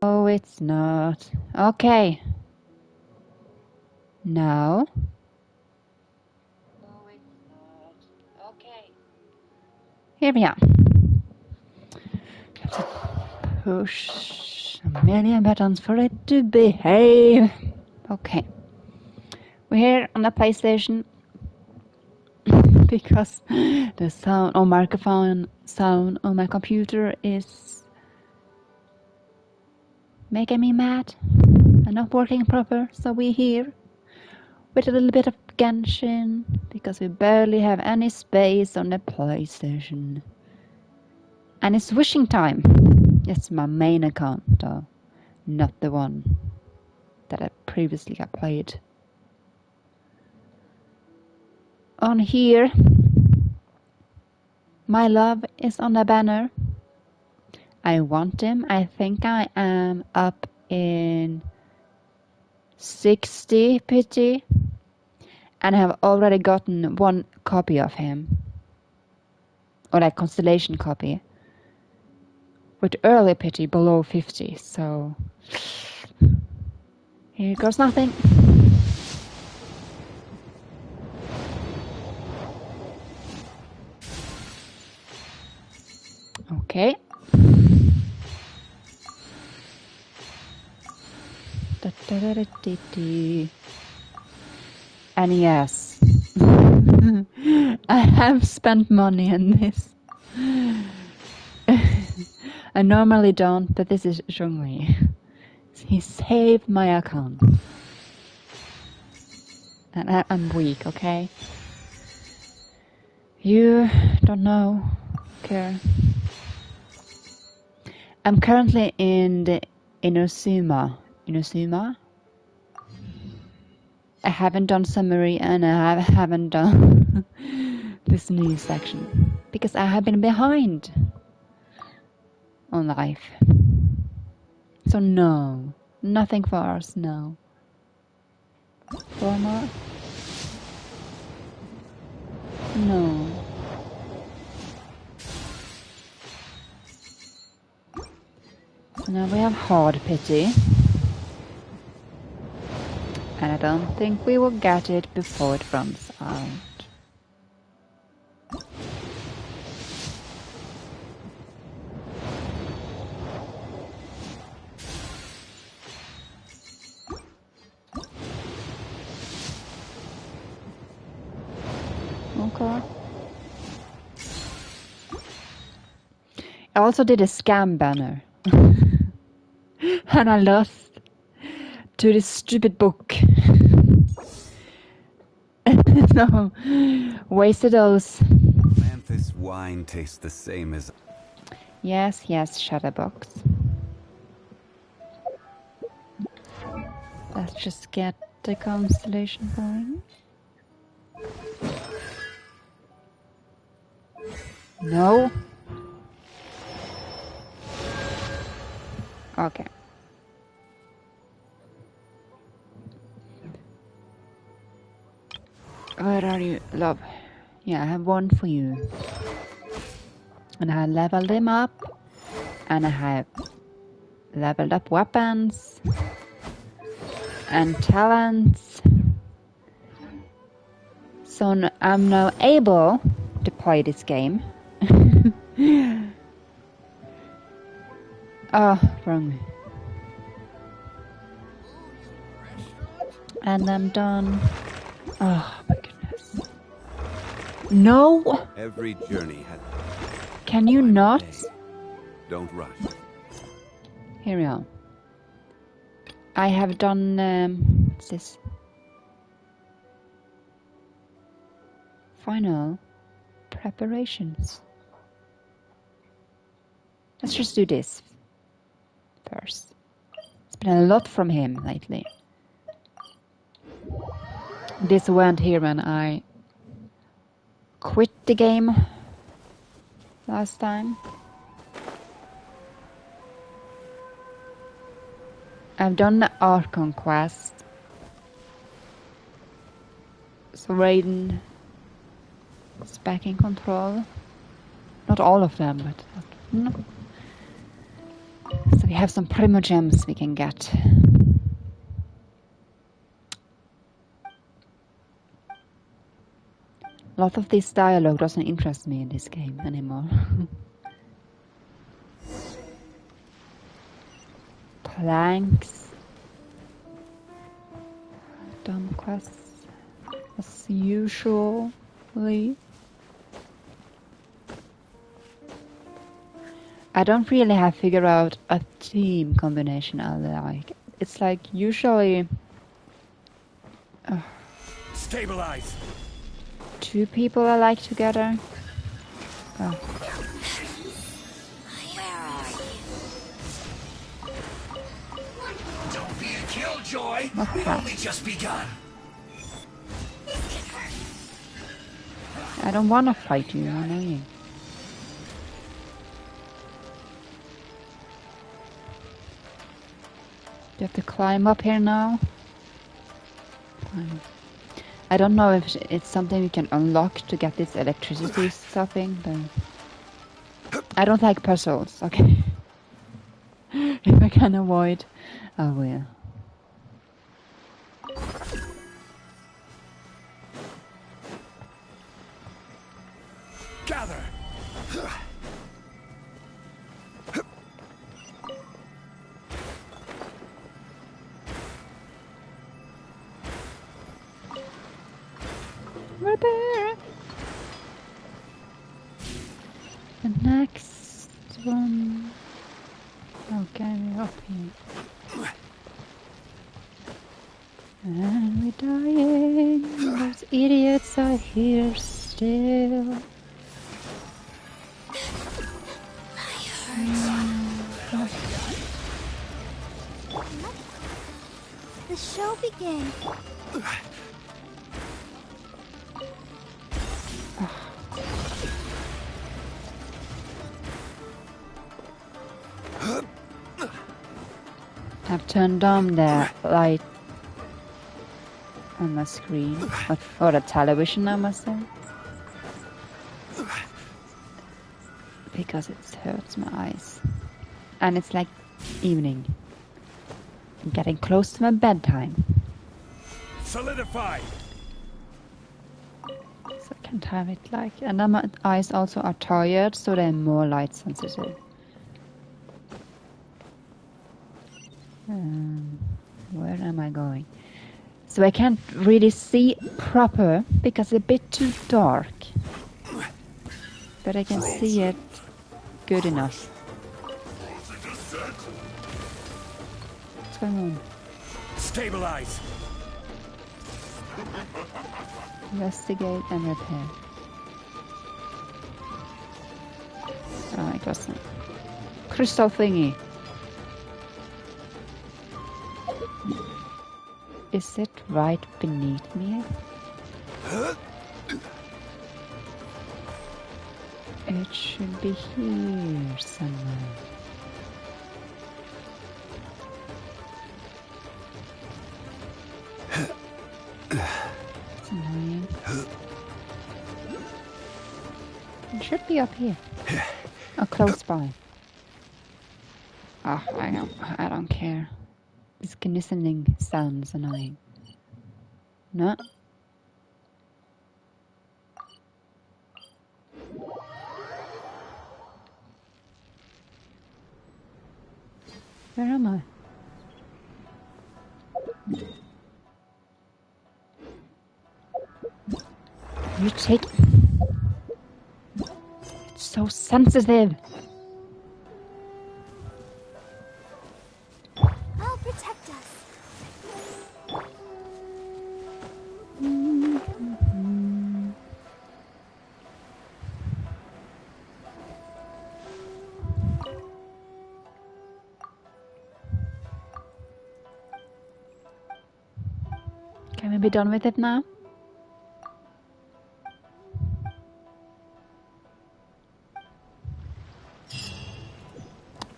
No, it's not. Okay. No. No, it's not. Okay. Here we are. Have to push a million buttons for it to behave. Okay. We're here on the PlayStation because the sound or microphone sound on my computer is making me mad and not working proper, so we're here with a little bit of Genshin because we barely have any space on the PlayStation. And it's wishing time. It's my main account though, not the one that I previously got played. On here, my love is on the banner. I want him. I think I am up in 60 pity. And I have already gotten one copy of him. Or like constellation copy. With early pity below 50. So here goes nothing. Okay. And yes, I have spent money on this. I normally don't, but this is Zhongli. He saved my account. And I'm weak, okay? You don't know, care. I'm currently in the Inosuma. Inosuma? I haven't done summary and I haven't done this new section. Because I have been behind on life. So no. Nothing for us, no. 4 more? No. So now we have hard pity. And I don't think we will get it before it runs out. Okay. I also did a scam banner. And I lost to this stupid book. So, wasted those. Manthus wine tastes the same as... Yes, Shadowbox. Let's just get the constellation going. No. Okay. Where are you, love? Yeah, I have one for you. And I leveled him up. And I have leveled up weapons. And talents. So I'm now able to play this game. Oh, wrong. And I'm done. Oh my goodness. No! Every journey had... Can you not? Don't rush. Here we are. I have done what's this? Final preparations. Let's just do this first. It's been a lot from him lately. This went here when I quit the game last time. I've done the Archon quest. So Raiden is back in control. Not all of them, but no. So We have some primogems we can get. A lot of this dialogue doesn't interest me in this game anymore. Planks. Dumb quests. As usually. I don't really have figured out a team combination I like. It's like usually Stabilize. 2 people I like together. Oh. Where are you? Don't be a killjoy. What's We've that? only just begun. I don't want to fight you, I know you. You have to climb up here now. Climb. I don't know if it's something we can unlock to get this electricity stuffing, but I don't like puzzles, okay? If I can avoid, I will. Gather. Repair. The next one. Okay, we're up here. And we're dying. Those idiots are here still. The show begins. I've turned on the light on my screen, or the television I must say, because it hurts my eyes. And it's like evening. I'm getting close to my bedtime. Solidify. So I can have it like, and then my eyes also are tired, so they're more light sensitive. Where am I going? So I can't really see proper because it's a bit too dark. But I can see it good enough. What's going on? Stabilize. Investigate and repair. Oh, it wasn't. Crystal thingy. Is it right beneath me? It should be here somewhere. It's annoying. It should be up here. Or close by. Oh, I don't care. This glistening sounds annoying. No. Where am I? You take... It's so sensitive. I'll protect us. Can we be done with it now?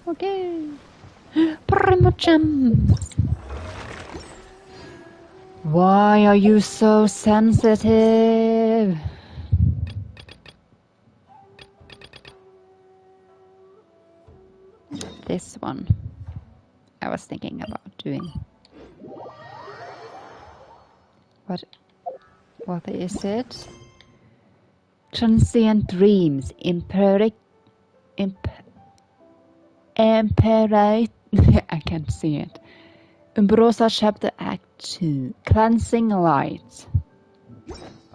Okay. Primogems. Why are you so sensitive? This one. I was thinking about doing. What is it? Transient Dreams. Imperatrix. I can't see it. Umbrosa Chapter Act 2. Cleansing Light.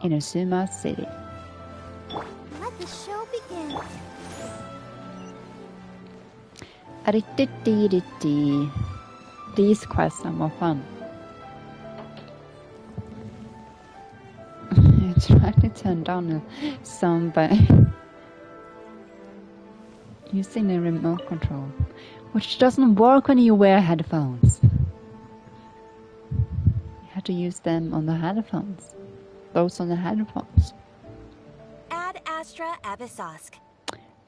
In Inazuma City. Let the show begin. These quests are more fun. I tried to turn down the sound by using the remote control, which doesn't work when you wear headphones. You have to use them on the headphones. Those on the headphones. Ad Astra Abyssosk.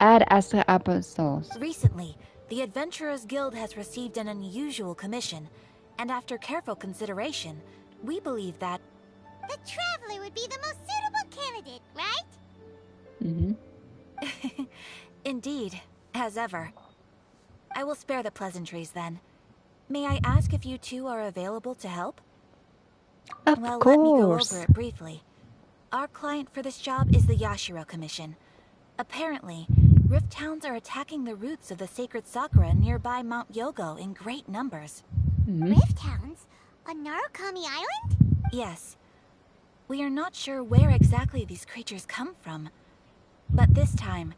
Ad Astra Apostles. Recently, the Adventurers Guild has received an unusual commission, and after careful consideration, we believe that The Traveler would be the most suitable candidate, right? Mm-hmm. Indeed, as ever. I will spare the pleasantries then. May I ask if you two are available to help? Of Well, course. let me go over it briefly. Our client for this job is the Yashiro Commission. Apparently, Rift Hounds are attacking the roots of the sacred Sakura nearby Mount Yogo in great numbers. Mm-hmm. Rift Hounds? On Narukami Island? Yes. We are not sure where exactly these creatures come from. But this time,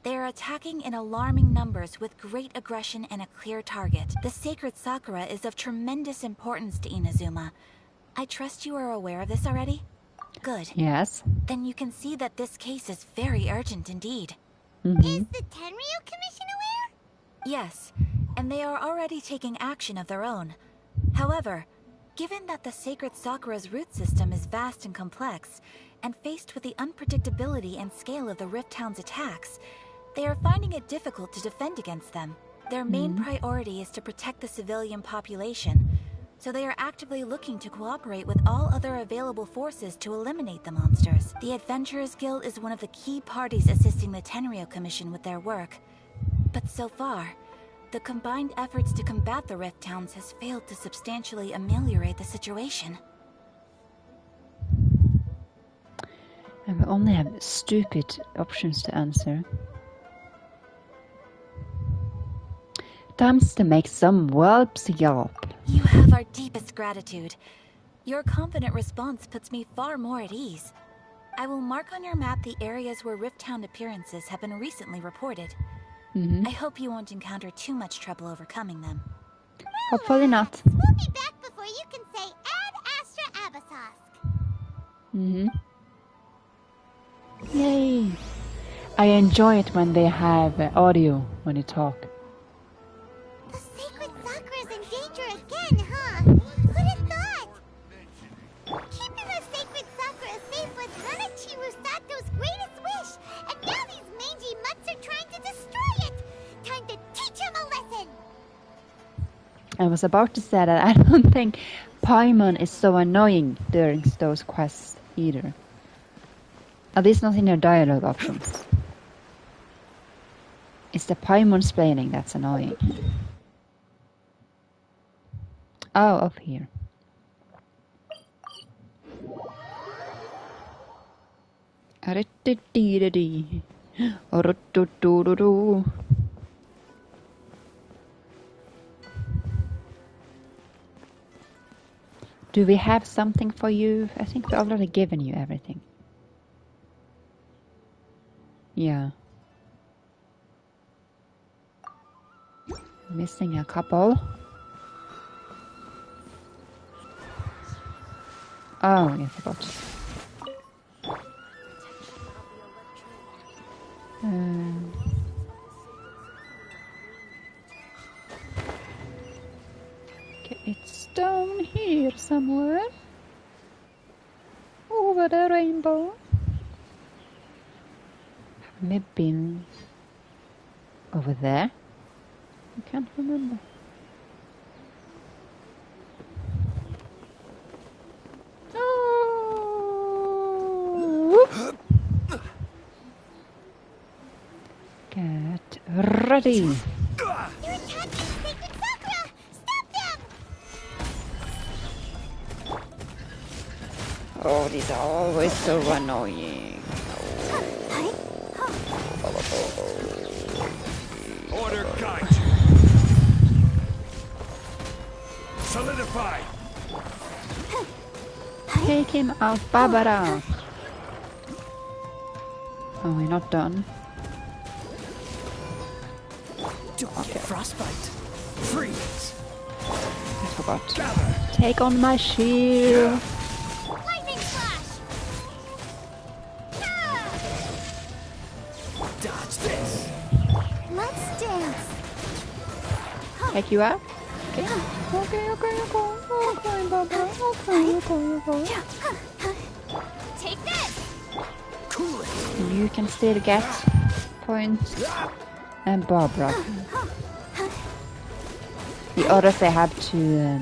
they are attacking in alarming numbers with great aggression and a clear target. The sacred Sakura is of tremendous importance to Inazuma. I trust you are aware of this already? Good. Yes. Then you can see that this case is very urgent indeed. Mm-hmm. Is the Tenryu Commission aware? Yes, and they are already taking action of their own. However, given that the sacred Sakura's root system is vast and complex, and faced with the unpredictability and scale of the Rift Hound's attacks, they are finding it difficult to defend against them. Their main priority is to protect the civilian population, so they are actively looking to cooperate with all other available forces to eliminate the monsters. The Adventurers Guild is one of the key parties assisting the Tenryu Commission with their work. But so far, the combined efforts to combat the Rift Hounds has failed to substantially ameliorate the situation. And we only have stupid options to answer. Times to make some whelps yelp. You have our deepest gratitude. Your confident response puts me far more at ease. I will mark on your map the areas where Rift Hound appearances have been recently reported. I hope you won't encounter too much trouble overcoming them. Hopefully not. We'll be back before you can say Ad Astra Abyssosk. Yay! I enjoy it when they have audio when they talk. The sacred Sakura's in danger again, huh? Who'd have thought? Keeping the sacred Sakura safe was Nanachiru Sato's greatest wish, and now these mangy mutts are trying to destroy it! Time to teach him a lesson! I was about to say that I don't think Paimon is so annoying during those quests either. At least not in their dialogue options. It's the Paimon splaining that's annoying. Oh, up here. Do we have something for you? I think we've already given you everything. Yeah. Missing a couple. Oh, I forgot. Okay, it's down here somewhere. Over the rainbow. Haven't they been over there? I can't remember. Oh. Get ready. You're attacking sacred Sakura! Stop Oh, these are always so annoying. Order guide you. Solidify. Take him out, Barbara. Oh, we're not done. Don't get frostbite. Freeze. I forgot. Gather. Take on my shield. Lightning flash! Ah! Dodge this. Let's dance. Take you out. Okay. Okay, Barbara. Okay. Take this! Cool it. You can still get points. And Barbara. The others they have to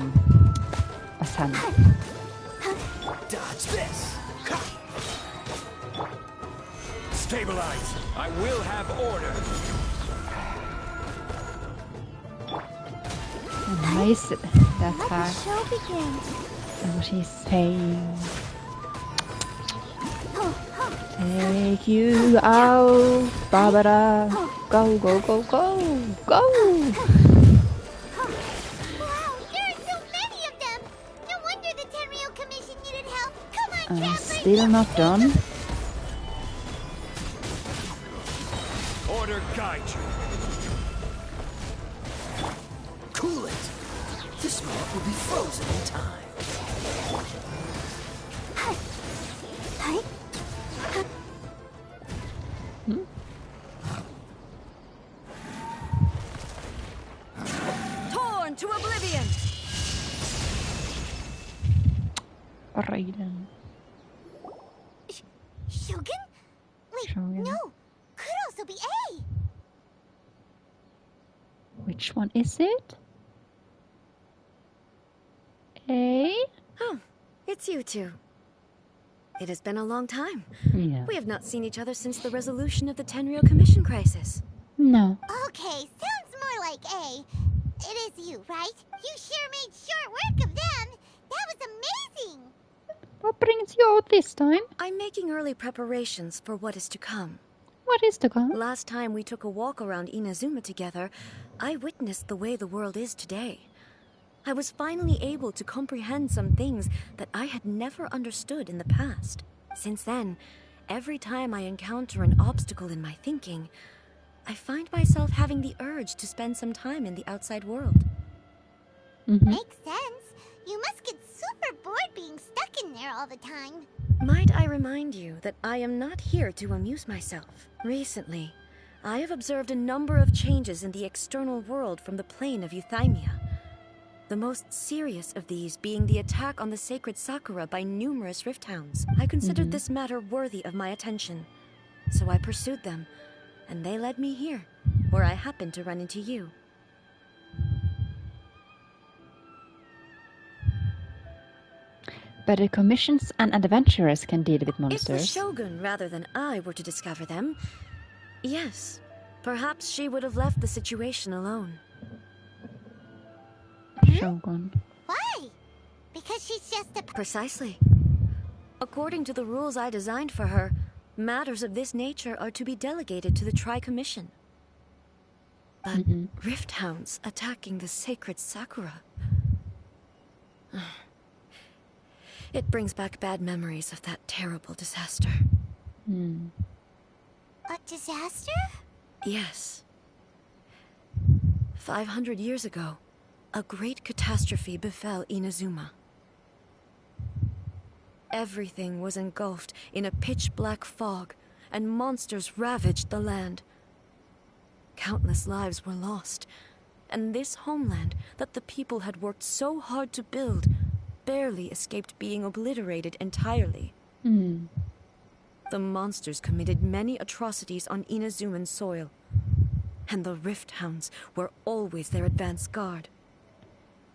ascend. Dodge this. Stabilize. I will have order. Nice attack. The show begins. And what he's saying. Take you out, Barbara. Go, go, go, go, go. Wow, there are so many of them! No wonder the Tenryou Commission needed help! Come on, campers! Still not done. Order guide you. Cool it. This map will be frozen in time. Torn to oblivion! Raiden. Shogun? Wait, Shogun. no! Could also be A! Which one is it? A? Oh, it's you two. It has been a long time. Yeah. We have not seen each other since the resolution of the Tenryou Commission crisis. No. Okay, sounds more like A. It is you, right? You sure made short work of them! That was amazing! What brings you out this time? I'm making early preparations for what is to come. What is to come? Last time we took a walk around Inazuma together, I witnessed the way the world is today. I was finally able to comprehend some things that I had never understood in the past. Since then, every time I encounter an obstacle in my thinking, I find myself having the urge to spend some time in the outside world. Makes sense. You must get super bored being stuck in there all the time. Might I remind you that I am not here to amuse myself. Recently, I have observed a number of changes in the external world from the plane of Euthymia. The most serious of these being the attack on the sacred Sakura by numerous rift hounds. I considered this matter worthy of my attention, so I pursued them, and they led me here, where I happened to run into you. But the commissions and adventurers can deal with If the monsters. Shogun rather than I were to discover them, yes, perhaps she would have left the situation alone. Shogun. Why? Because she's just a... Precisely. According to the rules I designed for her, matters of this nature are to be delegated to the Tri-Commission. But rift hounds attacking the sacred Sakura... It brings back bad memories of that terrible disaster. A disaster? Yes. 500 years ago, a great catastrophe befell Inazuma. Everything was engulfed in a pitch-black fog, and monsters ravaged the land. Countless lives were lost, and this homeland that the people had worked so hard to build barely escaped being obliterated entirely. The monsters committed many atrocities on Inazuman soil, and the rift hounds were always their advance guard.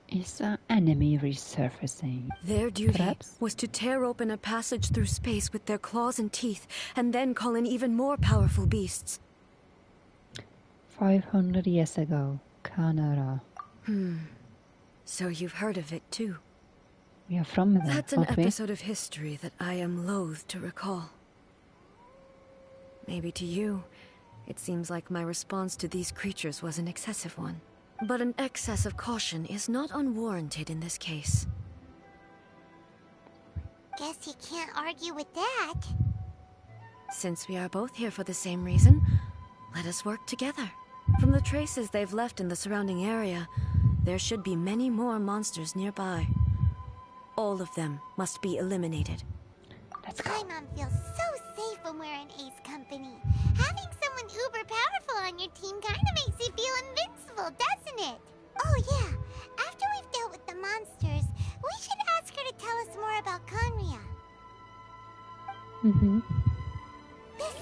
Is an enemy resurfacing? Their duty Perhaps? was to tear open a passage through space with their claws and teeth, and then call in even more powerful beasts. 500 years ago, Kanara. So you've heard of it too? We are from there, That's an aren't we? episode of history that I am loath to recall. Maybe to you, it seems like my response to these creatures was an excessive one. But an excess of caution is not unwarranted in this case. Guess you can't argue with that. Since we are both here for the same reason, let us work together. From the traces they've left in the surrounding area, there should be many more monsters nearby. All of them must be eliminated. Let's go. Paimon feels so safe when we're in Ace company. Having someone uber powerful on your team kinda makes you feel invincible, doesn't it? Oh yeah, after we've dealt with the monsters, we should ask her to tell us more about Conria. Mm-hmm. This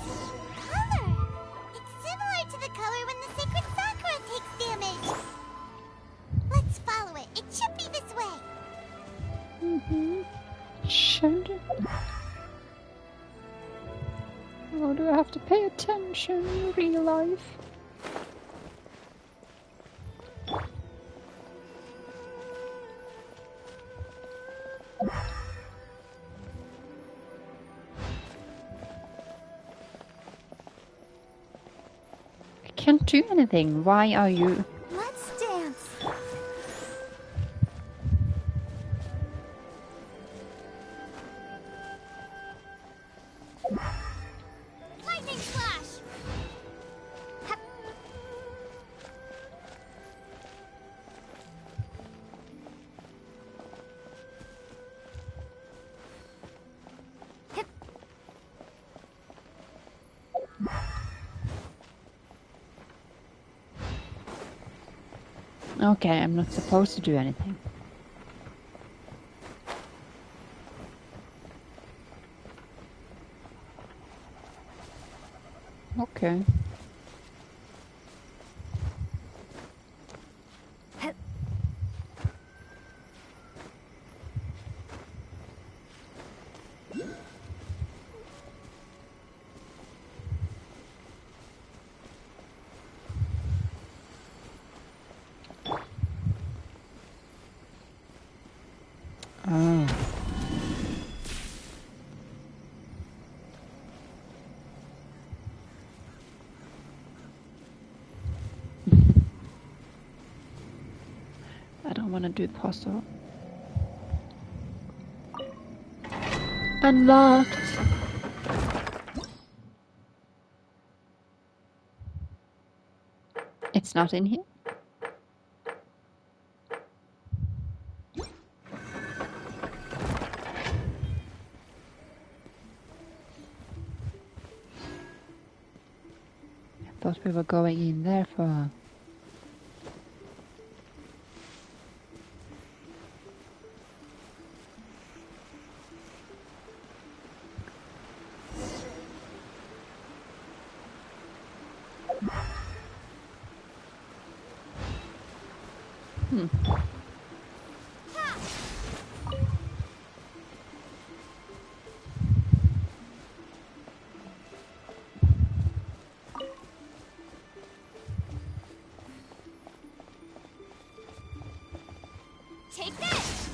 color! It's similar to the color when the sacred sakura takes damage. Let's follow it. It should be this way. Mm-hmm. Should. Oh, do I have to pay attention in real life? I can't do anything. Why are you? Let's dance. Lightning flash. Hup. Hip. Okay, I'm not supposed to do anything. Okay. Hip. Oh. I don't want to do the puzzle. Unlocked. It's not in here. I thought we were going in there for. Take this.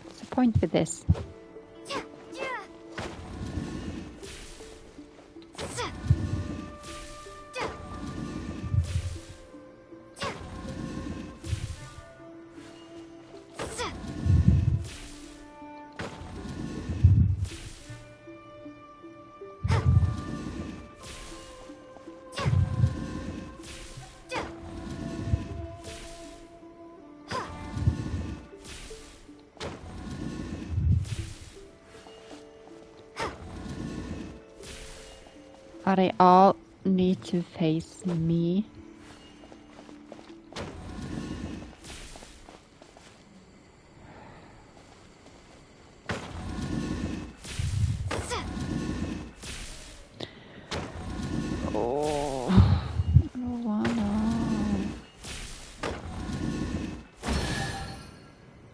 What's the point with this? Are they all need to face me?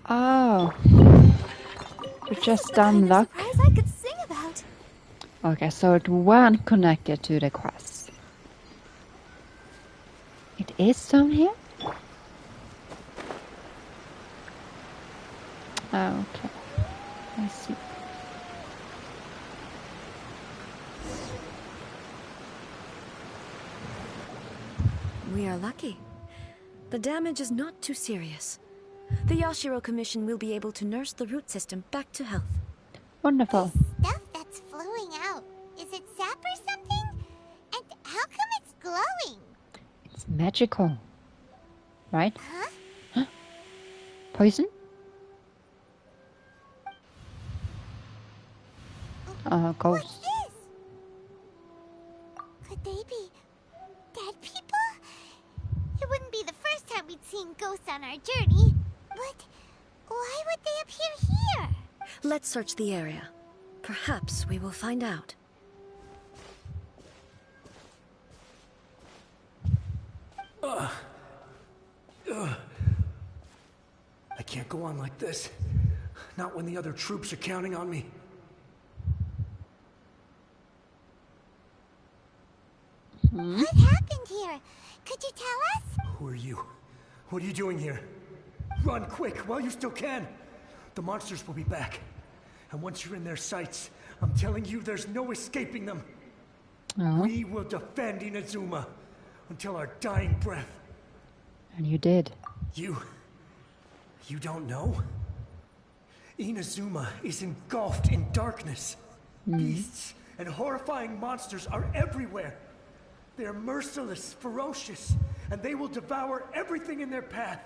Oh. You just The kind of unlock. surprise I could sing about. Okay, so it weren't connected to the quest. It is down here? Okay. I see. We are lucky. The damage is not too serious. The Yashiro Commission will be able to nurse the root system back to health. Wonderful. Stuff that's flowing out. Is it sap or something? And how come it's glowing? It's magical. Right? Huh? Poison? What's Ghost. this? Could they be dead people? It wouldn't be the first time we'd seen ghosts on our journey. But why would they appear here? Let's search the area. Perhaps we will find out. I can't go on like this. Not when the other troops are counting on me. What happened here? Could you tell us? Who are you? What are you doing here? Run quick while you still can. The monsters will be back. And once you're in their sights, I'm telling you there's no escaping them. Oh, We will defend Inazuma until our dying breath. and you did. You don't know? Inazuma is engulfed in darkness. Beasts and horrifying monsters are everywhere. They are merciless, ferocious, and they will devour everything in their path.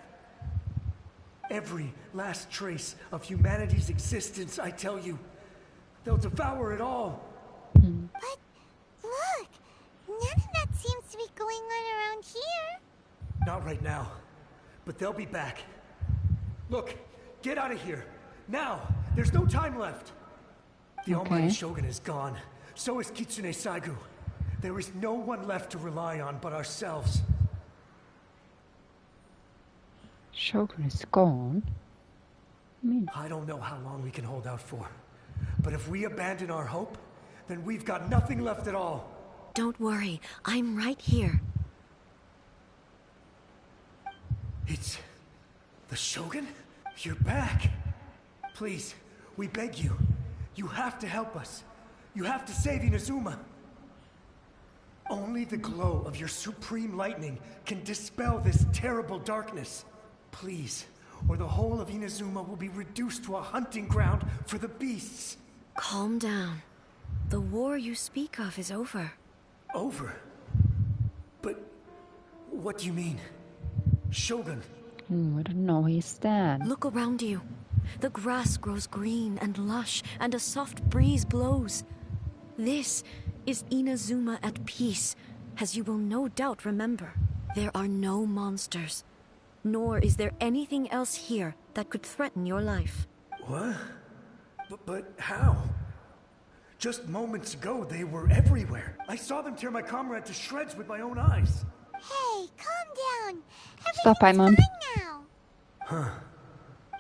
Every last trace of humanity's existence, I tell you. They'll devour it all. But look, none of that seems to be going on around here. Not right now, but they'll be back. Look, get out of here. Now, there's no time left. The Almighty Shogun is gone. So is Kitsune Saigu. There is no one left to rely on but ourselves. Shogun is gone. I don't know how long we can hold out for. But if we abandon our hope, then we've got nothing left at all. Don't worry, I'm right here. It's... the Shogun? You're back. Please, we beg you. You have to help us. You have to save Inazuma. Only the glow of your supreme lightning can dispel this terrible darkness. Please, or the whole of Inazuma will be reduced to a hunting ground for the beasts. Calm down. The war you speak of is over. Over? But what do you mean? Shogun? I don't know where he stands. Look around you. The grass grows green and lush, and a soft breeze blows. This is Inazuma at peace, as you will no doubt remember. There are no monsters, nor is there anything else here that could threaten your life. What? But how? Just moments ago, they were everywhere. I saw them tear my comrade to shreds with my own eyes. Hey, calm down. Stop, Everything's Paimon. fine now.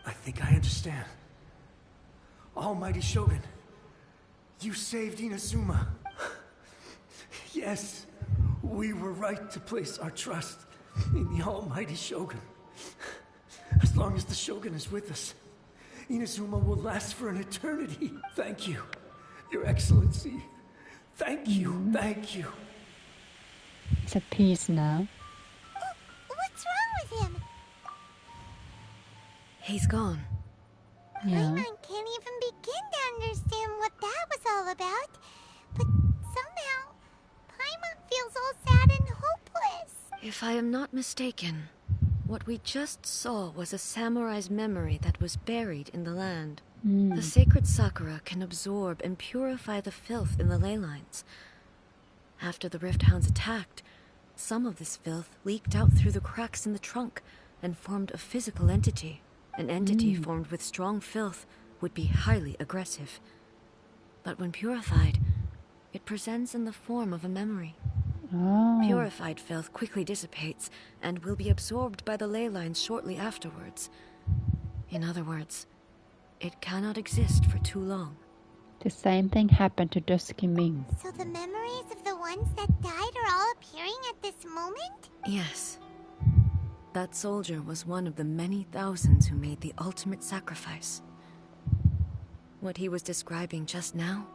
I think I understand. Almighty Shogun, you saved Inazuma. Yes, we were right to place our trust in the Almighty Shogun. As long as the Shogun is with us, Inazuma will last for an eternity. Thank you, Your Excellency. Thank you, thank you. He's at peace now. What's wrong with him? He's gone. Yeah. Paimon can't even begin to understand what that was all about. But somehow, Paimon feels all sad and hopeless. If I am not mistaken, what we just saw was a samurai's memory that was buried in the land. The sacred sakura can absorb and purify the filth in the ley lines. After the Rift Hounds attacked, some of this filth leaked out through the cracks in the trunk and formed a physical entity. An entity formed with strong filth would be highly aggressive. But when purified, it presents in the form of a memory. Oh. Purified filth quickly dissipates and will be absorbed by the ley lines shortly afterwards. In other words, it cannot exist for too long. The same thing happened to Dusky Ming. So the memories of the ones that died are all appearing at this moment? Yes. That soldier was one of the many thousands who made the ultimate sacrifice. What he was describing just now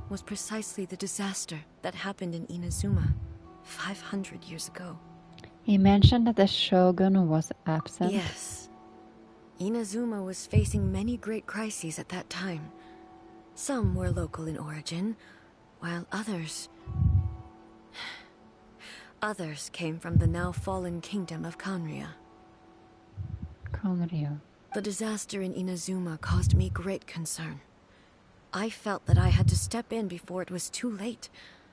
was precisely the disaster that happened in Inazuma 500 years ago. He mentioned that the shogun was absent. Yes. Inazuma was facing many great crises at that time. Some were local in origin, while others came from the now fallen kingdom of Kanria. Conrio. The disaster in Inazuma caused me great concern. I felt that I had to step in before it was too late.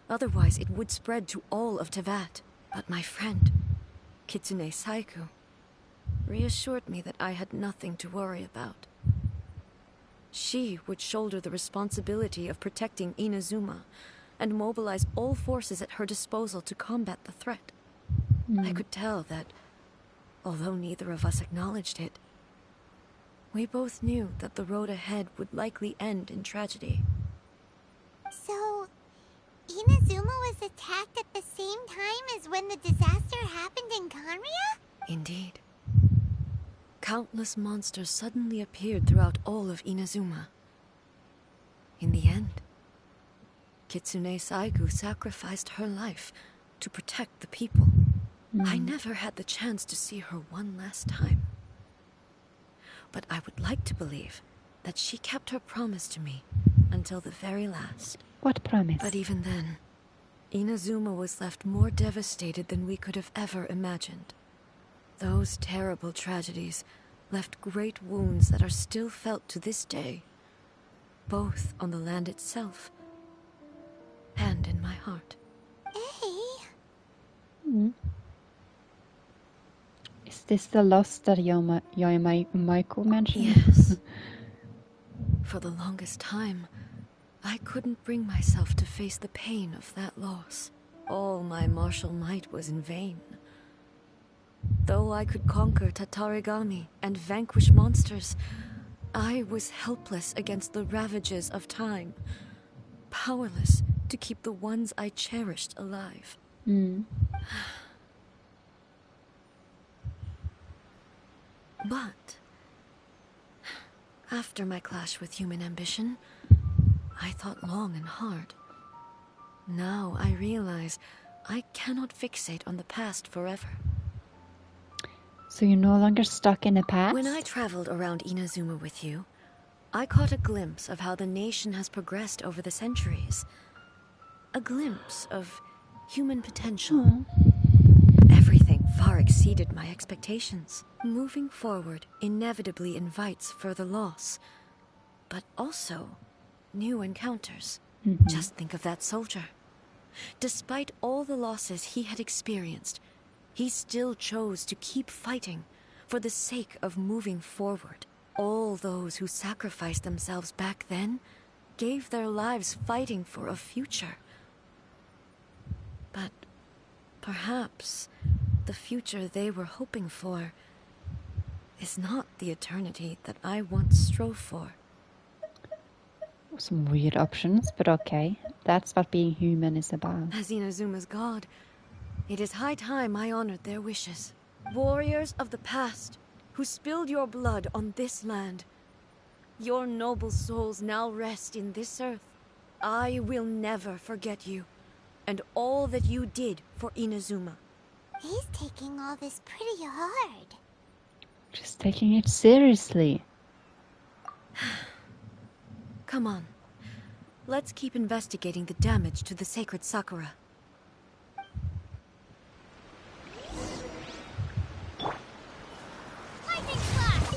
Otherwise, it would spread to all of Teyvat. But my friend, Kitsune Saiku, reassured me that I had nothing to worry about. She would shoulder the responsibility of protecting Inazuma and mobilize all forces at her disposal to combat the threat. I could tell that, although neither of us acknowledged it, we both knew that the road ahead would likely end in tragedy. So, Inazuma was attacked at the same time as when the disaster happened in Kanria? Indeed. Countless monsters suddenly appeared throughout all of Inazuma. In the end, Kitsune Saigu sacrificed her life to protect the people. I never had the chance to see her one last time. But I would like to believe that she kept her promise to me until the very last. What promise? But even then, Inazuma was left more devastated than we could have ever imagined. Those terrible tragedies left great wounds that are still felt to this day, both on the land itself and in my heart. Is this the loss that Michael mentioned? Yes. For the longest time, I couldn't bring myself to face the pain of that loss. All my martial might was in vain. Though I could conquer Tatarigami and vanquish monsters, I was helpless against the ravages of time, powerless to keep the ones I cherished alive. But after my clash with human ambition, I thought long and hard. Now I realize I cannot fixate on the past forever. So you're no longer stuck in the past? When I traveled around Inazuma with you, I caught a glimpse of how the nation has progressed over the centuries. A glimpse of human potential. Everything far exceeded my expectations. Moving forward inevitably invites further loss, but also new encounters. Just think of that soldier. Despite all the losses he had experienced, he still chose to keep fighting for the sake of moving forward. All those who sacrificed themselves back then gave their lives fighting for a future. But perhaps the future they were hoping for is not the eternity that I once strove for. Some weird options, but okay. That's what being human is about. As Inazuma's god, it is high time I honored their wishes. Warriors of the past, who spilled your blood on this land, your noble souls now rest in this earth. I will never forget you, and all that you did for Inazuma. He's taking all this pretty hard. Just taking it seriously. Come on. Let's keep investigating the damage to the sacred Sakura. Lightning flash!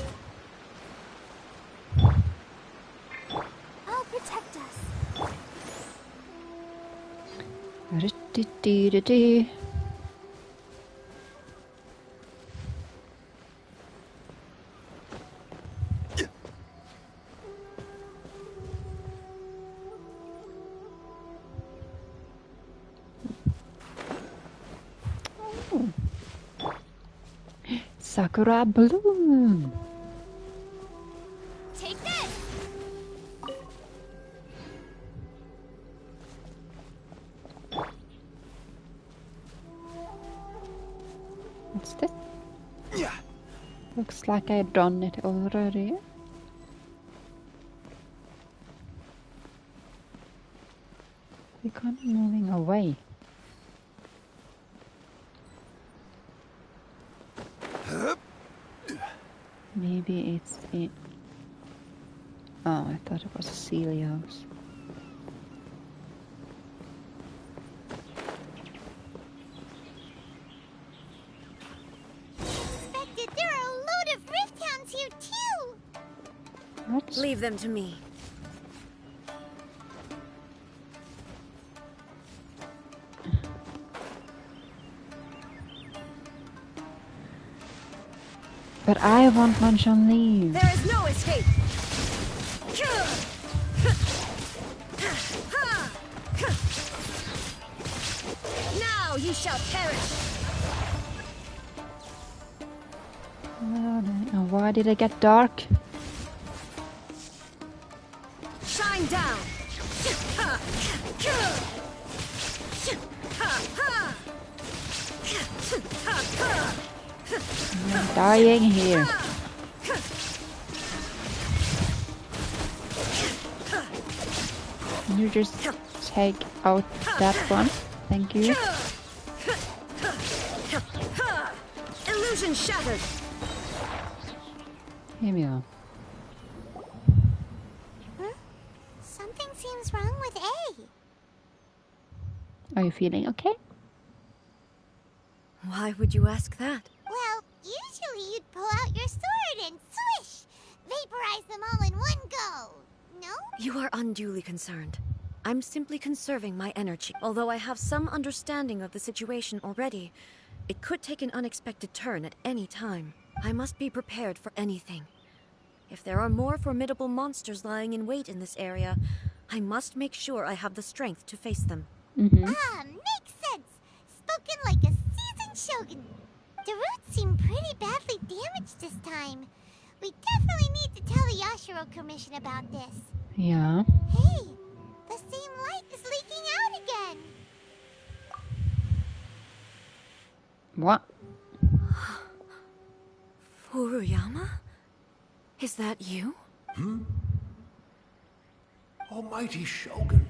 I'll protect us. Ru-du-du-du-du. Sakura bloom. Looks like I've done it already. They're kind of moving away. Maybe it's in... Oh, I thought it was Celios. Expected, there are a load of rift hounds here too! What? Leave them to me. But I want lunch on leave. There is no escape! Now you shall perish! And why did it get dark? Shine down! I'm dying here. Can you just take out that one? Thank you. Illusion shattered! Here we are. Something seems wrong with A. Are you feeling okay? Why would you ask that? Well, usually you'd pull out your sword and swish! Vaporize them all in one go! No? You are unduly concerned. I'm simply conserving my energy. Although I have some understanding of the situation already, it could take an unexpected turn at any time. I must be prepared for anything. If there are more formidable monsters lying in wait in this area, I must make sure I have the strength to face them. Ah, makes sense! Spoken like a seasoned shogun. The roots seem pretty badly damaged this time. We definitely need to tell the Yashiro Commission about this. Yeah. Hey, the same light is leaking out again. What? Furuyama? Is that you? Almighty Shogun,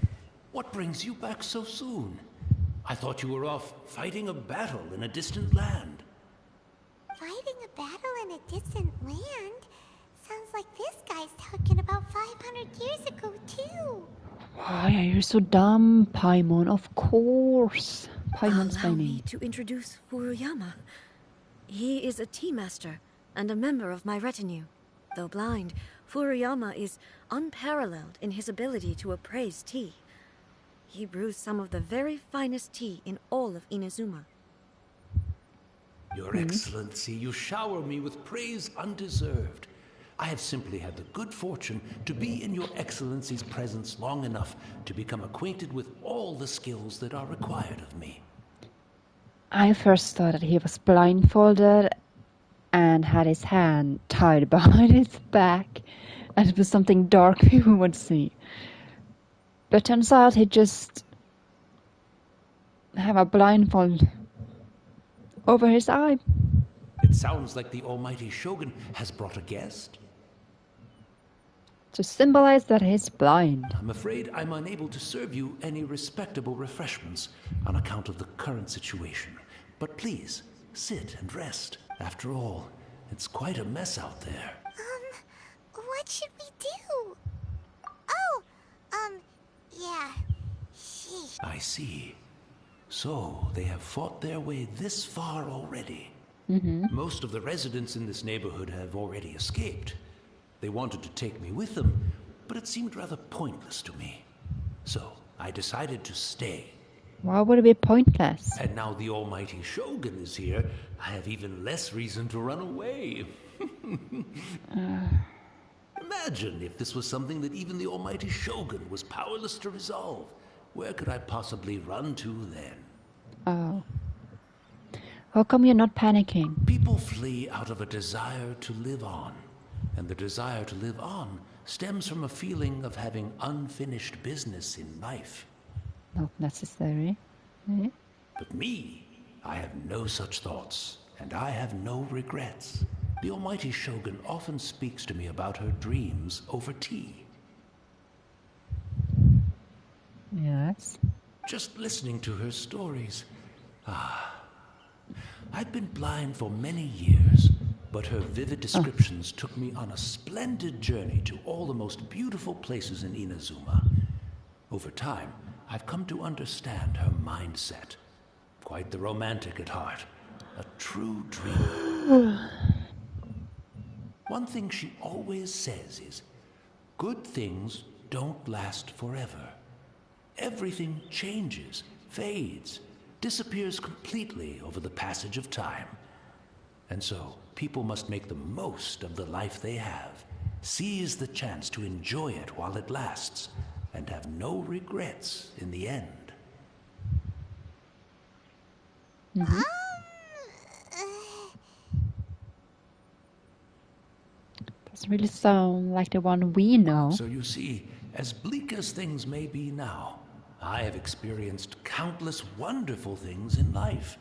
what brings you back so soon? I thought you were off fighting a battle in a distant land. Fighting a battle in a distant land? Sounds like this guy's talking about 500 years ago, too. Why are you so dumb, Paimon? Of course. Paimon's Allow my me name. to introduce Furuyama. He is a tea master and a member of my retinue. Though blind, Furuyama is unparalleled in his ability to appraise tea. He brews some of the very finest tea in all of Inazuma. Your Excellency, you shower me with praise undeserved. I have simply had the good fortune to be in your Excellency's presence long enough to become acquainted with all the skills that are required of me. I first thought that he was blindfolded and had his hand tied behind his back, and it was something dark people would see. But turns out he just have a blindfold over his eye. It sounds like the Almighty Shogun has brought a guest. To symbolize that he's blind. I'm afraid I'm unable to serve you any respectable refreshments on account of the current situation. But please, sit and rest. After all, it's quite a mess out there. What should we do? Oh, yeah. Sheesh. I see. So, they have fought their way this far already. Most of the residents in this neighborhood have already escaped. They wanted to take me with them, but it seemed rather pointless to me. So, I decided to stay. Why would it be pointless? And now the Almighty Shogun is here, I have even less reason to run away. Imagine if this was something that even the Almighty Shogun was powerless to resolve. Where could I possibly run to then? Oh. How come you're not panicking? People flee out of a desire to live on. And the desire to live on stems from a feeling of having unfinished business in life. Not necessary. Eh? But me, I have no such thoughts, and I have no regrets. The Almighty Shogun often speaks to me about her dreams over tea. Yes. Just listening to her stories. I've been blind for many years, but her vivid descriptions took me on a splendid journey to all the most beautiful places in Inazuma. Over time, I've come to understand her mindset. Quite the romantic at heart. A true dreamer. One thing she always says is, good things don't last forever. Everything changes, fades, disappears completely over the passage of time. And so, people must make the most of the life they have, seize the chance to enjoy it while it lasts, and have no regrets in the end. Doesn't really sound like the one we know. So you see, as bleak as things may be now, I have experienced countless wonderful things in life,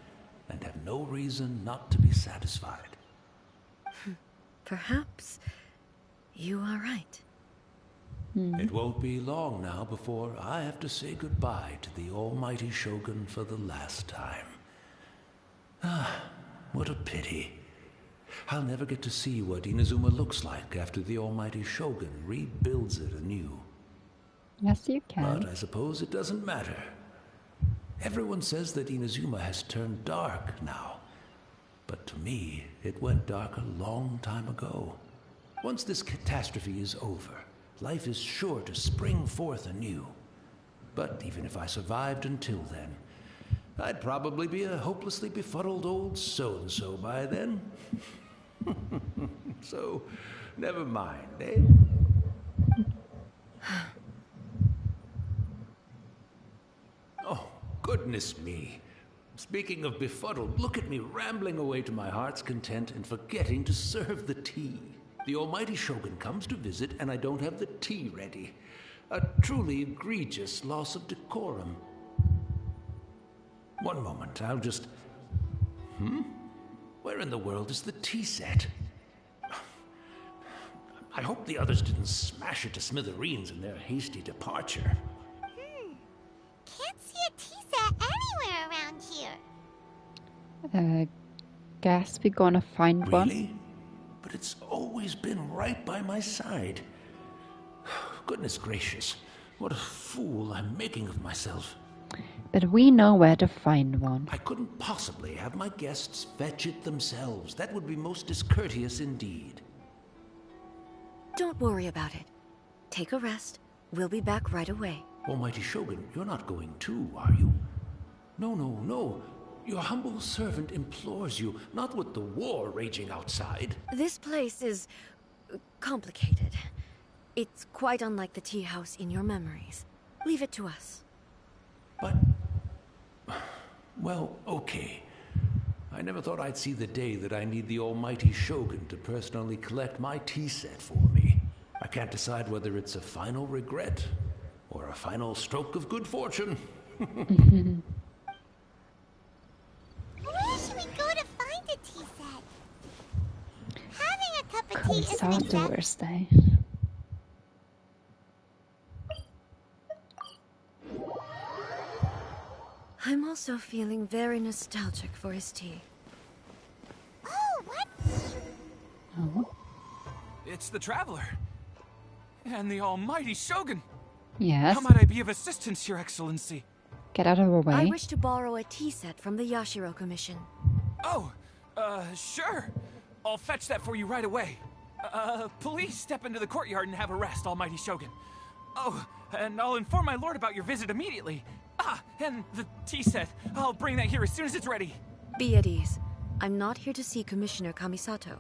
and have no reason not to be satisfied. Perhaps you are right. It won't be long now before I have to say goodbye to the Almighty Shogun for the last time. What a pity. I'll never get to see what Inazuma looks like after the Almighty Shogun rebuilds it anew. Yes, you can. But I suppose it doesn't matter. Everyone says that Inazuma has turned dark now. But to me, it went dark a long time ago. Once this catastrophe is over, life is sure to spring forth anew. But even if I survived until then, I'd probably be a hopelessly befuddled old so-and-so by then. So, never mind, eh? Oh, goodness me. Speaking of befuddled, look at me rambling away to my heart's content and forgetting to serve the tea. The Almighty Shogun comes to visit and I don't have the tea ready. A truly egregious loss of decorum. One moment, I'll just... Where in the world is the tea set? I hope the others didn't smash it to smithereens in their hasty departure. Can't see a tea set anywhere around here. Guess we're gonna find one. Really? But it's always been right by my side. Goodness gracious, what a fool I'm making of myself. But we know where to find one. I couldn't possibly have my guests fetch it themselves. That would be most discourteous indeed. Don't worry about it. Take a rest. We'll be back right away. Almighty Shogun, you're not going too, are you? No. Your humble servant implores you, not with the war raging outside. This place is complicated. It's quite unlike the tea house in your memories. Leave it to us. But... well, okay. I never thought I'd see the day that I need the Almighty Shogun to personally collect my tea set for me. I can't decide whether it's a final regret or a final stroke of good fortune. Where should we go to find a tea set? Having a cup of tea Comes isn't outdoors, day. I'm also feeling very nostalgic for his tea. Oh, what? Oh, It's the Traveler. And the Almighty Shogun. yes. How might I be of assistance, Your Excellency? Get out of our way. I wish to borrow a tea set from the Yashiro Commission. Oh, sure. I'll fetch that for you right away. Please step into the courtyard and have a rest, Almighty Shogun. Oh, and I'll inform my lord about your visit immediately. And the tea set. I'll bring that here as soon as it's ready. Be at ease. I'm not here to see Commissioner Kamisato.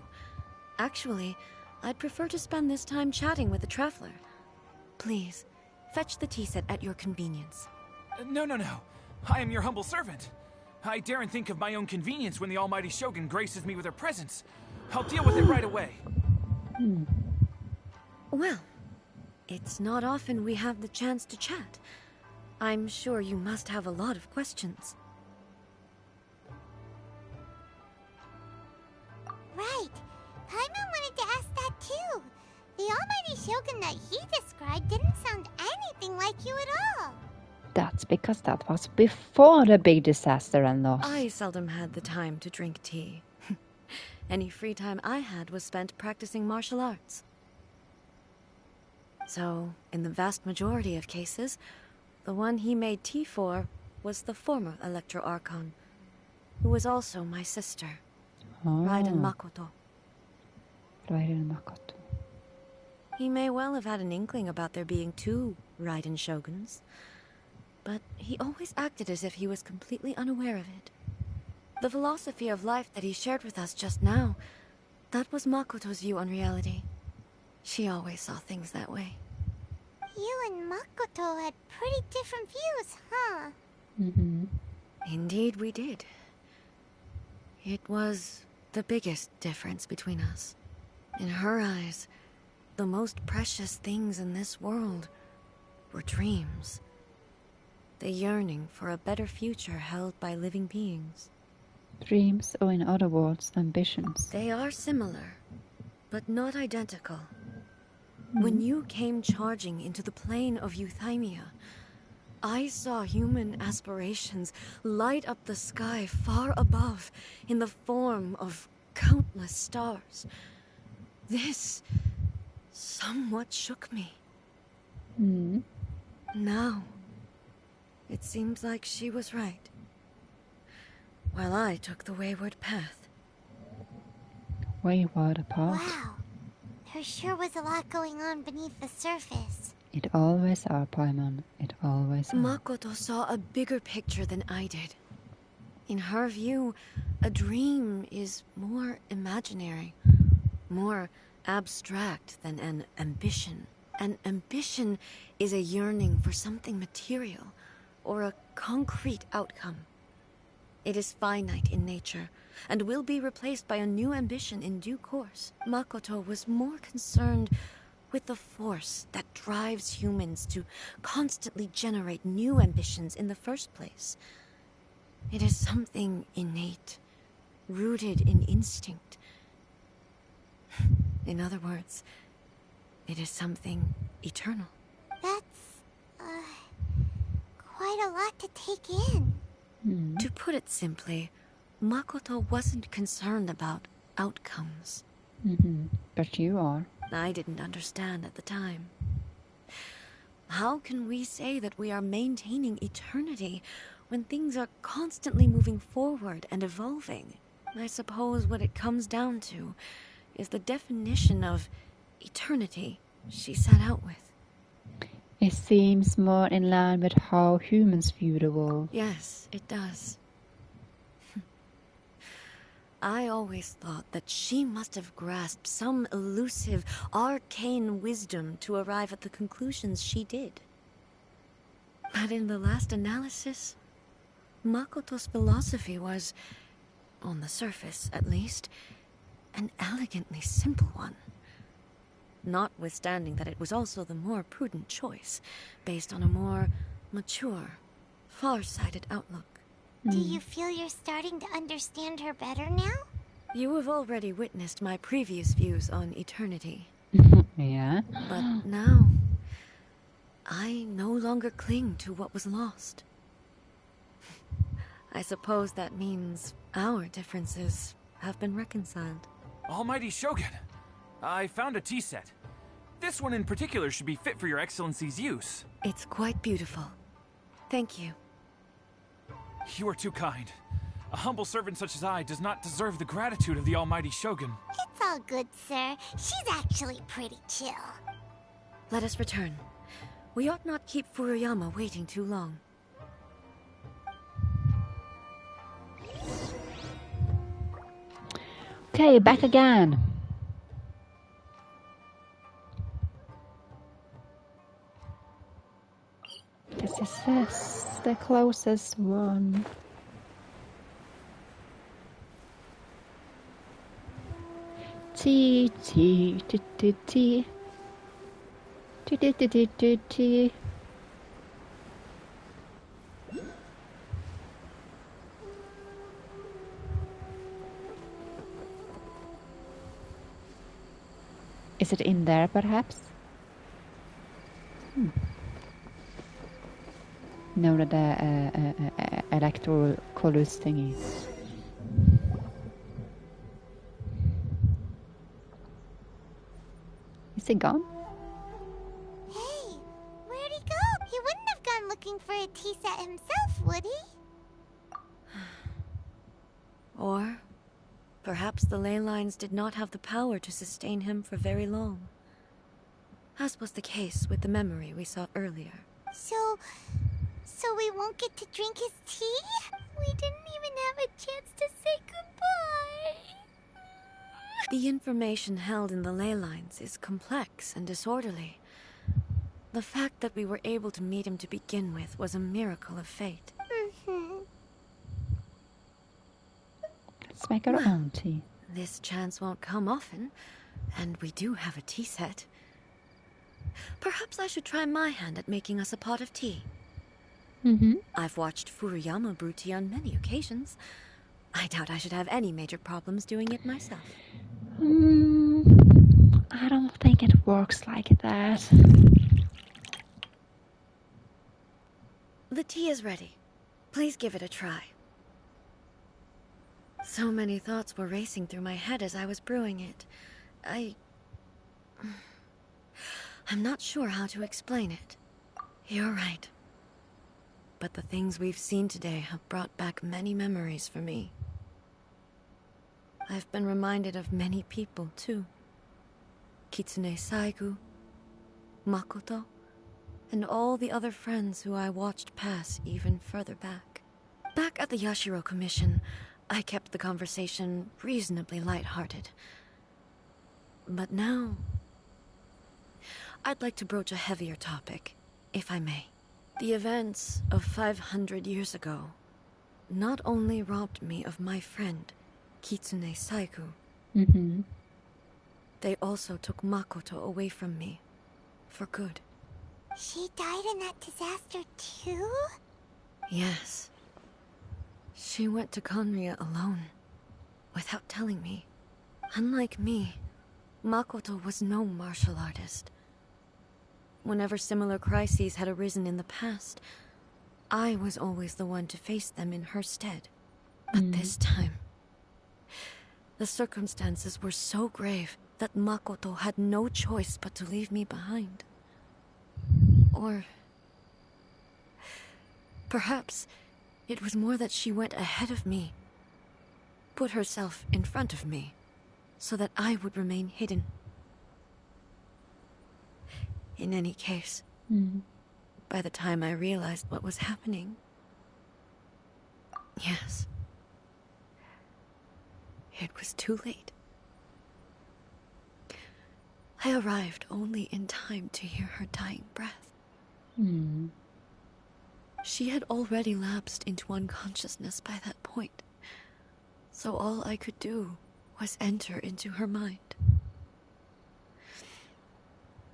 Actually, I'd prefer to spend this time chatting with the Traveler. Please, fetch the tea set at your convenience. No. I am your humble servant. I daren't think of my own convenience when the Almighty Shogun graces me with her presence. I'll deal with it right away. Well, it's not often we have the chance to chat. I'm sure you must have a lot of questions. Right. almighty shogun that he described didn't sound anything like you at all. That's because that was before the big disaster and loss. I seldom had the time to drink tea. Any free time I had was spent practicing martial arts. So, in the vast majority of cases, the one he made tea for was the former Electro Archon, who was also my sister, Raiden Makoto. Raiden Makoto. He may well have had an inkling about there being two Raiden Shoguns, but he always acted as if he was completely unaware of it. The philosophy of life that he shared with us just now, that was Makoto's view on reality. She always saw things that way. You and Makoto had pretty different views, huh? Mm-hmm. Indeed we did. It was the biggest difference between us. In her eyes, the most precious things in this world were dreams. The yearning for a better future held by living beings. Dreams, or in other words, ambitions. They are similar, but not identical. When you came charging into the plane of Euthymia, I saw human aspirations light up the sky far above in the form of countless stars. This somewhat shook me. Now, it seems like she was right, while I took the wayward path. Wayward apart. Wow. There sure was a lot going on beneath the surface. It always are, Paimon. It always are. Makoto saw a bigger picture than I did. In her view, a dream is more imaginary, more abstract than an ambition. An ambition is a yearning for something material, or a concrete outcome. It is finite in nature, and will be replaced by a new ambition in due course. Makoto was more concerned with the force that drives humans to constantly generate new ambitions in the first place. It is something innate, rooted in instinct. In other words, it is something eternal. That's, quite a lot to take in. To put it simply, Makoto wasn't concerned about outcomes. But you are. I didn't understand at the time. How can we say that we are maintaining eternity when things are constantly moving forward and evolving? I suppose what it comes down to is the definition of eternity she set out with. It seems more in line with how humans view the world. Yes, it does. I always thought that she must have grasped some elusive, arcane wisdom to arrive at the conclusions she did. But in the last analysis, Makoto's philosophy was, on the surface at least, an elegantly simple one. Notwithstanding that it was also the more prudent choice, based on a more mature, far-sighted outlook. Do you feel you're starting to understand her better now? You have already witnessed my previous views on eternity. Yeah. But now, I no longer cling to what was lost. I suppose that means our differences have been reconciled. Almighty Shogun, I found a tea set. This one in particular should be fit for your Excellency's use. It's quite beautiful. Thank you. You are too kind. A humble servant such as I does not deserve the gratitude of the Almighty Shogun. It's all good, sir. She's actually pretty chill. Let us return. We ought not keep Furuyama waiting too long. Okay, back again. This is the closest one. Tea, tea, tea, tea, tea. Tea, tea, tea, tea, tea, tea. Is it in there, perhaps? No, the electoral colors thingy. Is he gone? Hey, where'd he go? He wouldn't have gone looking for a tea set himself, would he? Or perhaps the ley lines did not have the power to sustain him for very long, as was the case with the memory we saw earlier. So we won't get to drink his tea? We didn't even have a chance to say goodbye. The information held in the ley lines is complex and disorderly. The fact that we were able to meet him to begin with was a miracle of fate. Let's make our own tea. This chance won't come often, and we do have a tea set. Perhaps I should try my hand at making us a pot of tea. I've watched Furuyama brew tea on many occasions. I doubt I should have any major problems doing it myself. I don't think it works like that. The tea is ready. Please give it a try. So many thoughts were racing through my head as I was brewing it. I'm not sure how to explain it. You're right. But the things we've seen today have brought back many memories for me. I've been reminded of many people, too. Kitsune Saigu, Makoto, and all the other friends who I watched pass even further back. Back at the Yashiro Commission, I kept the conversation reasonably lighthearted. But now, I'd like to broach a heavier topic, if I may. The events of 500 years ago not only robbed me of my friend, Kitsune Saigu, they also took Makoto away from me, for good. She died in that disaster too? Yes. She went to Conria alone, without telling me. Unlike me, Makoto was no martial artist. Whenever similar crises had arisen in the past, I was always the one to face them in her stead. But this time, the circumstances were so grave that Makoto had no choice but to leave me behind. Or perhaps it was more that she went ahead of me, put herself in front of me, so that I would remain hidden. In any case, by the time I realized what was happening, yes, it was too late. I arrived only in time to hear her dying breath. She had already lapsed into unconsciousness by that point, so all I could do was enter into her mind.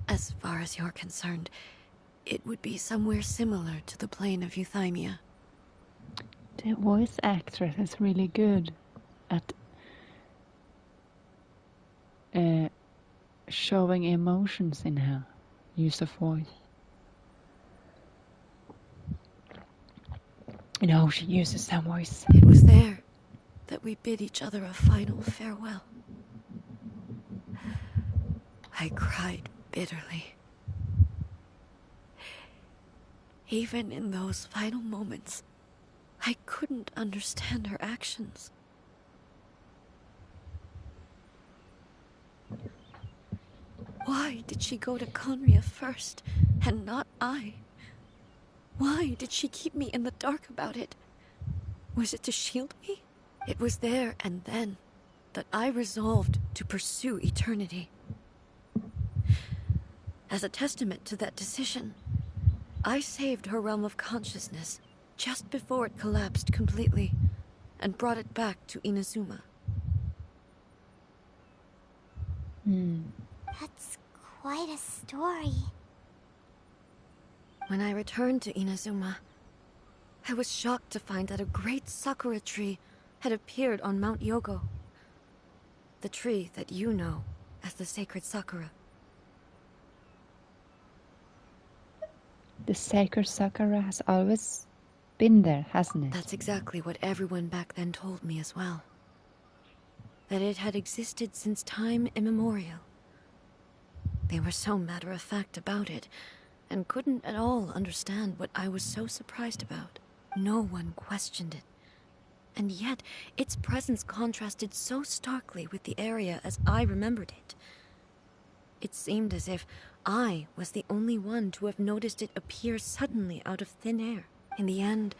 As far as you're concerned, it would be somewhere similar to the plane of Euthymia. The voice actress is really good at showing emotions in her use of voice. You know, she uses her voice. It was there that we bid each other a final farewell. I cried bitterly. Even in those final moments, I couldn't understand her actions. Why did she go to Conria first, and not I? Why did she keep me in the dark about it? Was it to shield me? It was there and then that I resolved to pursue eternity. As a testament to that decision, I saved her realm of consciousness just before it collapsed completely and brought it back to Inazuma. That's quite a story. When I returned to Inazuma, I was shocked to find that a great sakura tree had appeared on Mount Yogo. The tree that you know as the sacred Sakura. The sacred Sakura has always been there, hasn't it? That's exactly what everyone back then told me as well. That it had existed since time immemorial. They were so matter-of-fact about it, and couldn't at all understand what I was so surprised about. No one questioned it. And yet, its presence contrasted so starkly with the area as I remembered it. It seemed as if I was the only one to have noticed it appear suddenly out of thin air. In the end,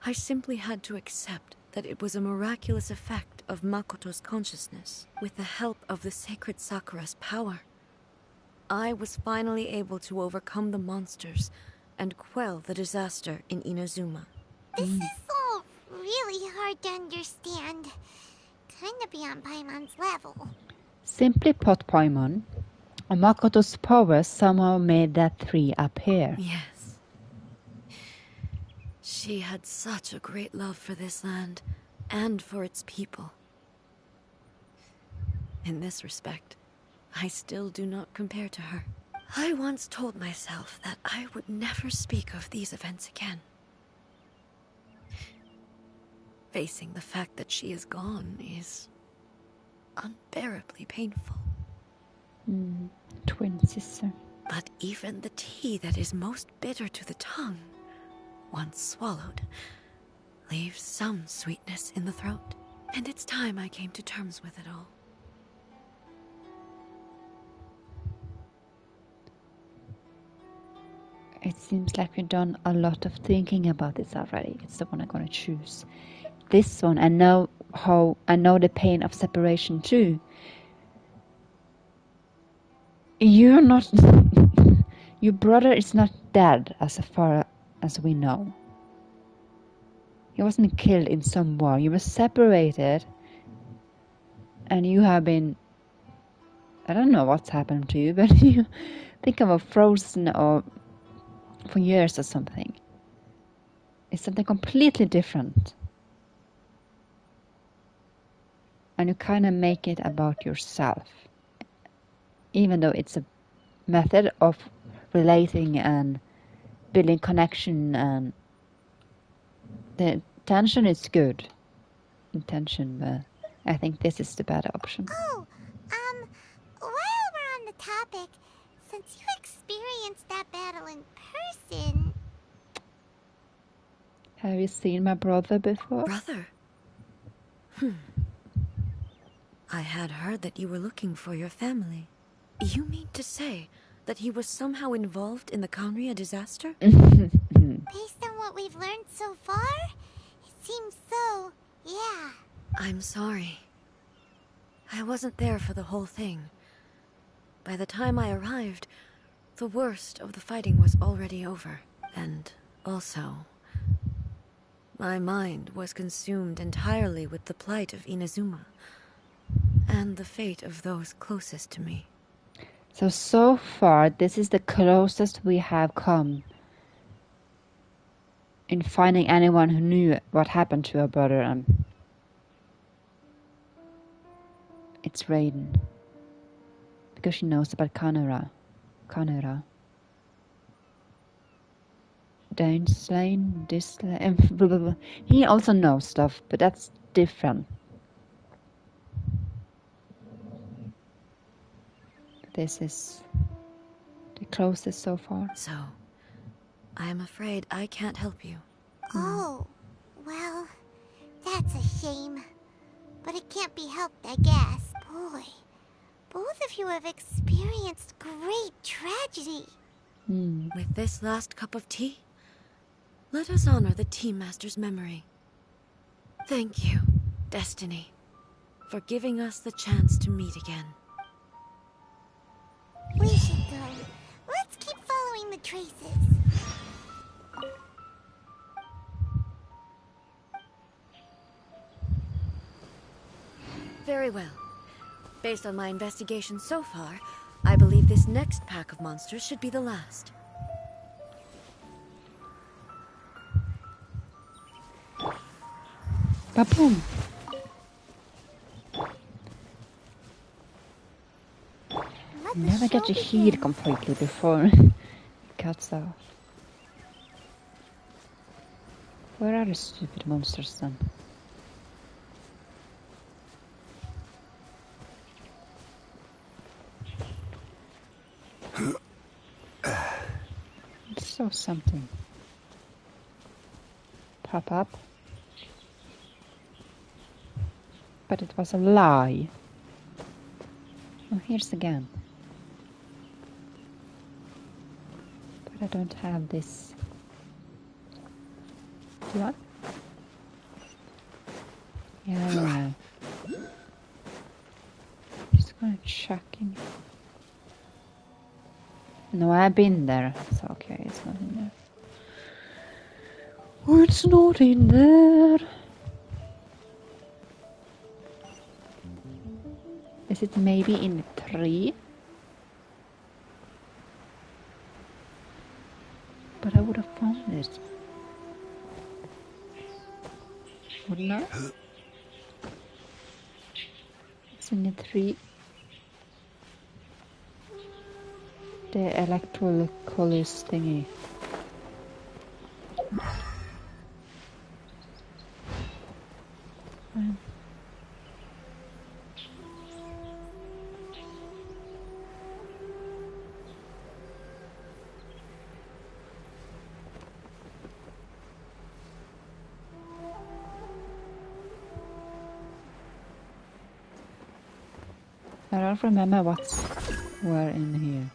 I simply had to accept that it was a miraculous effect of Makoto's consciousness. With the help of the sacred Sakura's power, I was finally able to overcome the monsters and quell the disaster in Inazuma. This is all really hard to understand. Kinda beyond Paimon's level. Simply put, Paimon, Makoto's power somehow made that tree appear. Yes. She had such a great love for this land, and for its people. In this respect, I still do not compare to her. I once told myself that I would never speak of these events again. Facing the fact that she is gone is unbearably painful. Twin sister. But even the tea that is most bitter to the tongue, once swallowed, leaves some sweetness in the throat. And it's time I came to terms with it all. It seems like we've done a lot of thinking about this already. It's the one I'm gonna choose. This one, I know the pain of separation too. You're not... Your brother is not dead as far as we know. He wasn't killed in some war. You were separated. And you have been... I don't know what's happened to you, but you think of a frozen or for years or something. It's something completely different. And you kind of make it about yourself. Even though it's a method of relating and building connection, and the intention is good. Intention, but I think this is the better option. Oh, while we're on the topic, since you experienced that battle in person... Have you seen my brother before? Brother? I had heard that you were looking for your family. You mean to say that he was somehow involved in the Kanria disaster? Based on what we've learned so far, it seems so, yeah. I'm sorry. I wasn't there for the whole thing. By the time I arrived, the worst of the fighting was already over. And also, my mind was consumed entirely with the plight of Inazuma and the fate of those closest to me. So far, this is the closest we have come in finding anyone who knew what happened to her brother. And it's Raiden. Because she knows about Kanura. Don't slain, dislane. He also knows stuff, but that's different. This is the closest so far. So, I am afraid I can't help you. Oh, well, that's a shame. But it can't be helped, I guess. Boy, both of you have experienced great tragedy. With this last cup of tea, let us honor the Tea Master's memory. Thank you, Destiny, for giving us the chance to meet again. We should go. Let's keep following the traces. Very well. Based on my investigation so far, I believe this next pack of monsters should be the last. Ba-boom. But the Never get show to heal begins. completely before it cuts off. Where are the stupid monsters then? I saw something pop up. But it was a lie. Oh, here's again. But I don't have this. Do I? Yeah. Just gonna check in. No, I've been there. So okay, it's not in there. Oh, it's not in there. Is it maybe in the tree? But I would have found it. Wouldn't I? It's in the tree. The electrical colors thingy. I don't remember what's where in here.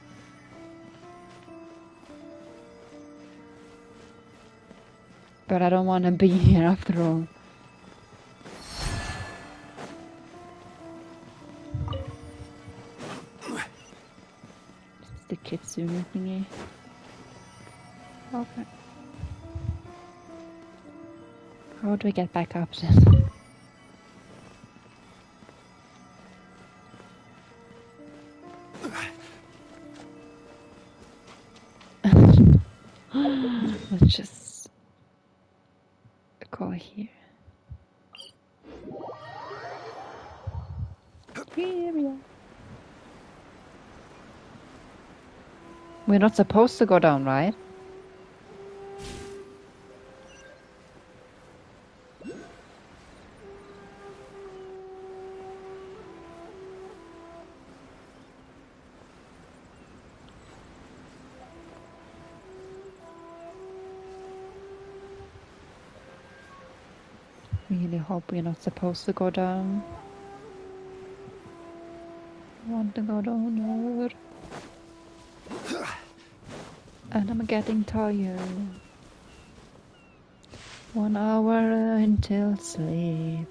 But I don't want to be here after all. It's the kitsune thingy. Okay. How do we get back up then? Let's just go here. Here we are. We're not supposed to go down, right? Really hope we're not supposed to go down. I want to go down there. And I'm getting tired. 1 hour until sleep.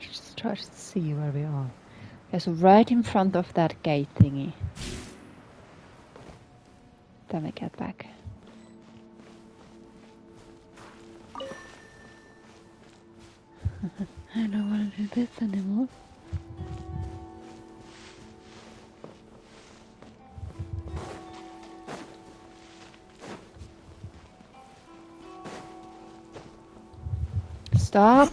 Just try to see where we are. It's right in front of that gate thingy. Then we get back. I don't want to do this anymore. Stop!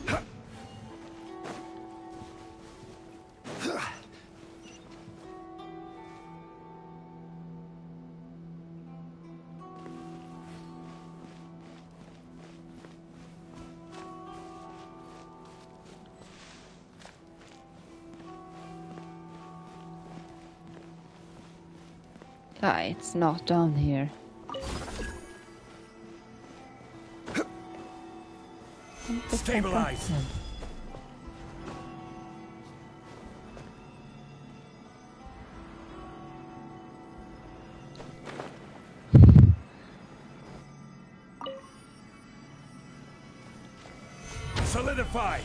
Ah, it's not down here. Stabilize. Solidify.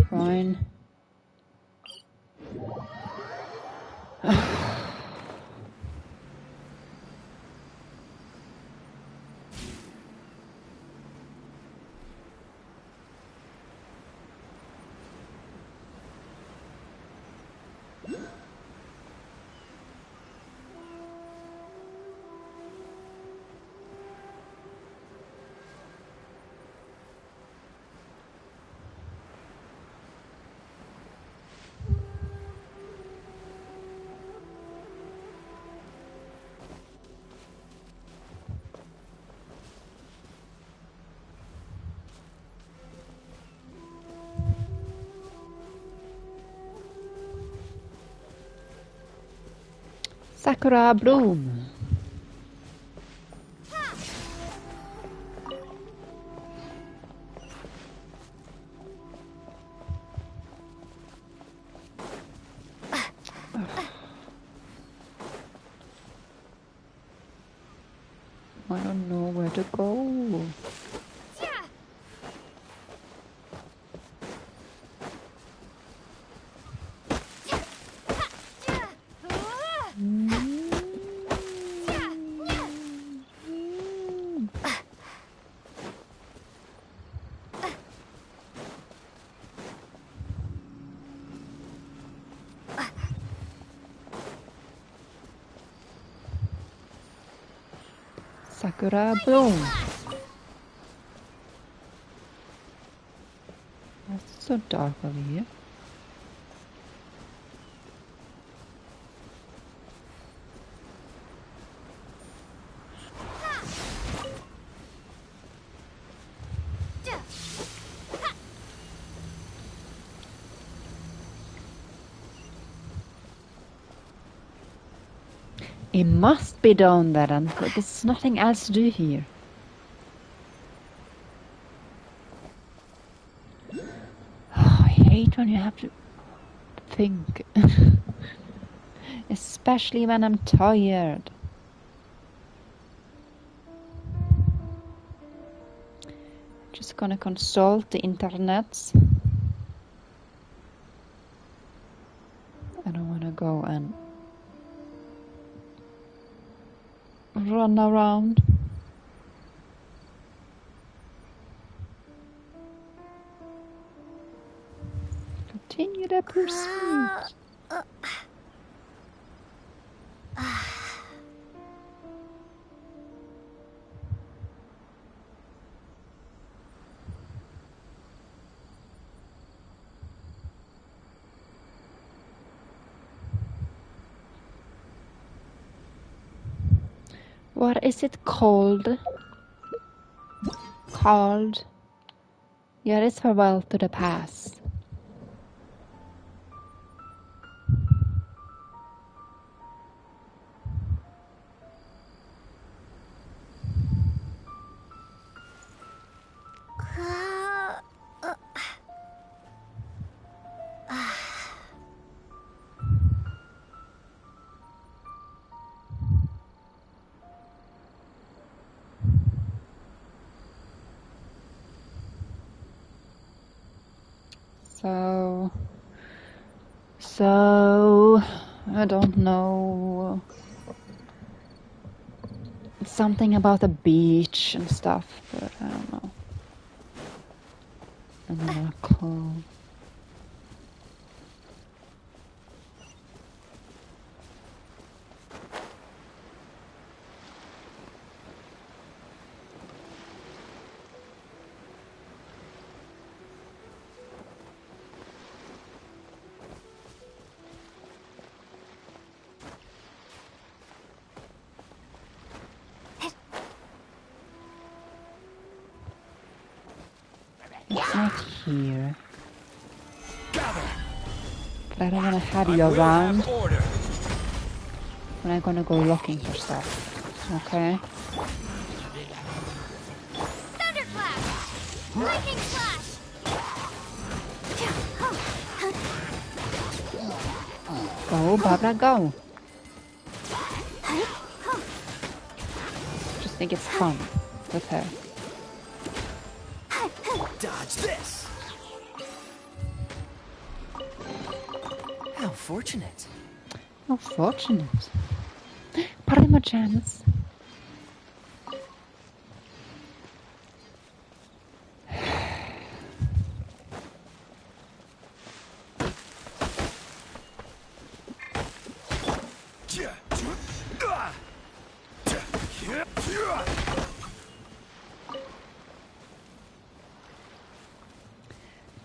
Fine. Sakura bloom. I don't know where to go. Sakura bloom. It's so dark over here. It must be down there, and there's nothing else to do here. Oh, I hate when you have to think. Especially when I'm tired. Just gonna consult the internets. I don't wanna go and run around. Continue the pursuit. What is it called? Called? Yeah, it's farewell to the past. So, I don't know. It's something about the beach and stuff, but I don't know. I don't know. Cool. It's not here. But I don't want to have you around when I'm gonna go looking for stuff. Okay? Thunderclap! Lightning flash! Go, Barbara, go! Just think it's fun with her. Dodge this! How fortunate. How fortunate. Pardon my chance.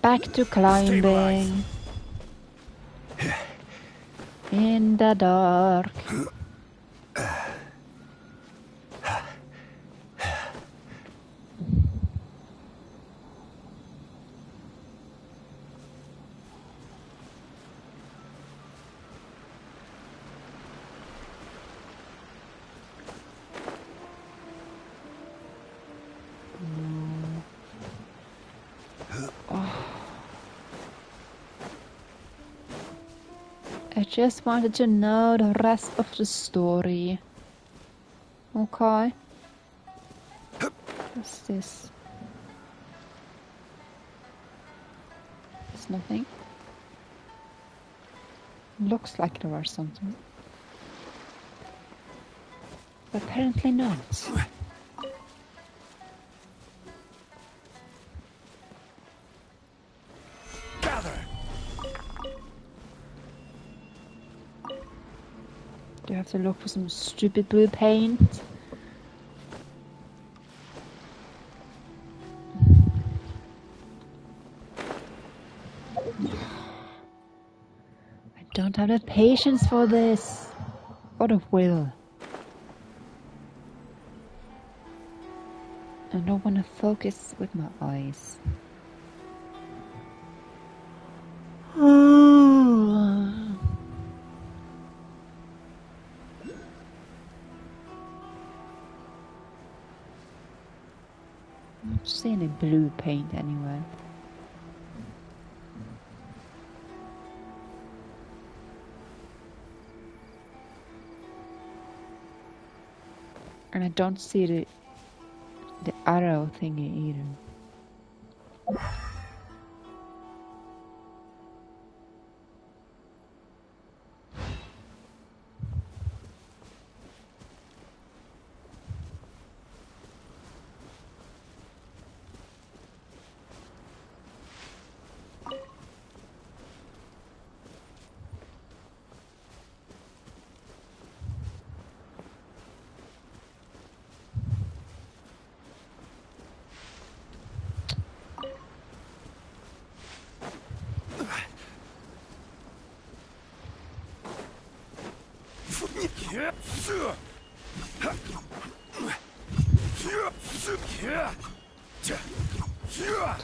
Back to climbing. In the dark. I just wanted to know the rest of the story. Okay. What's this? There's nothing. Looks like there was something. But apparently not. Do you have to look for some stupid blue paint? I don't have the patience for this. Or the will. I don't want to focus with my eyes. I don't see any blue paint anywhere. And I don't see the arrow thingy either.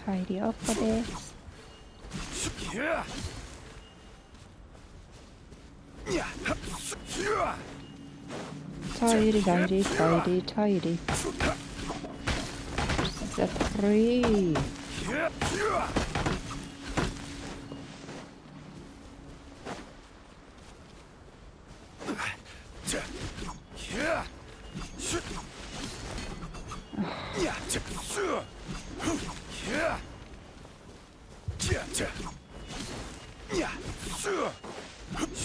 Tidy up for this. Tidy, tidy, tidy, tidy. This is a 3.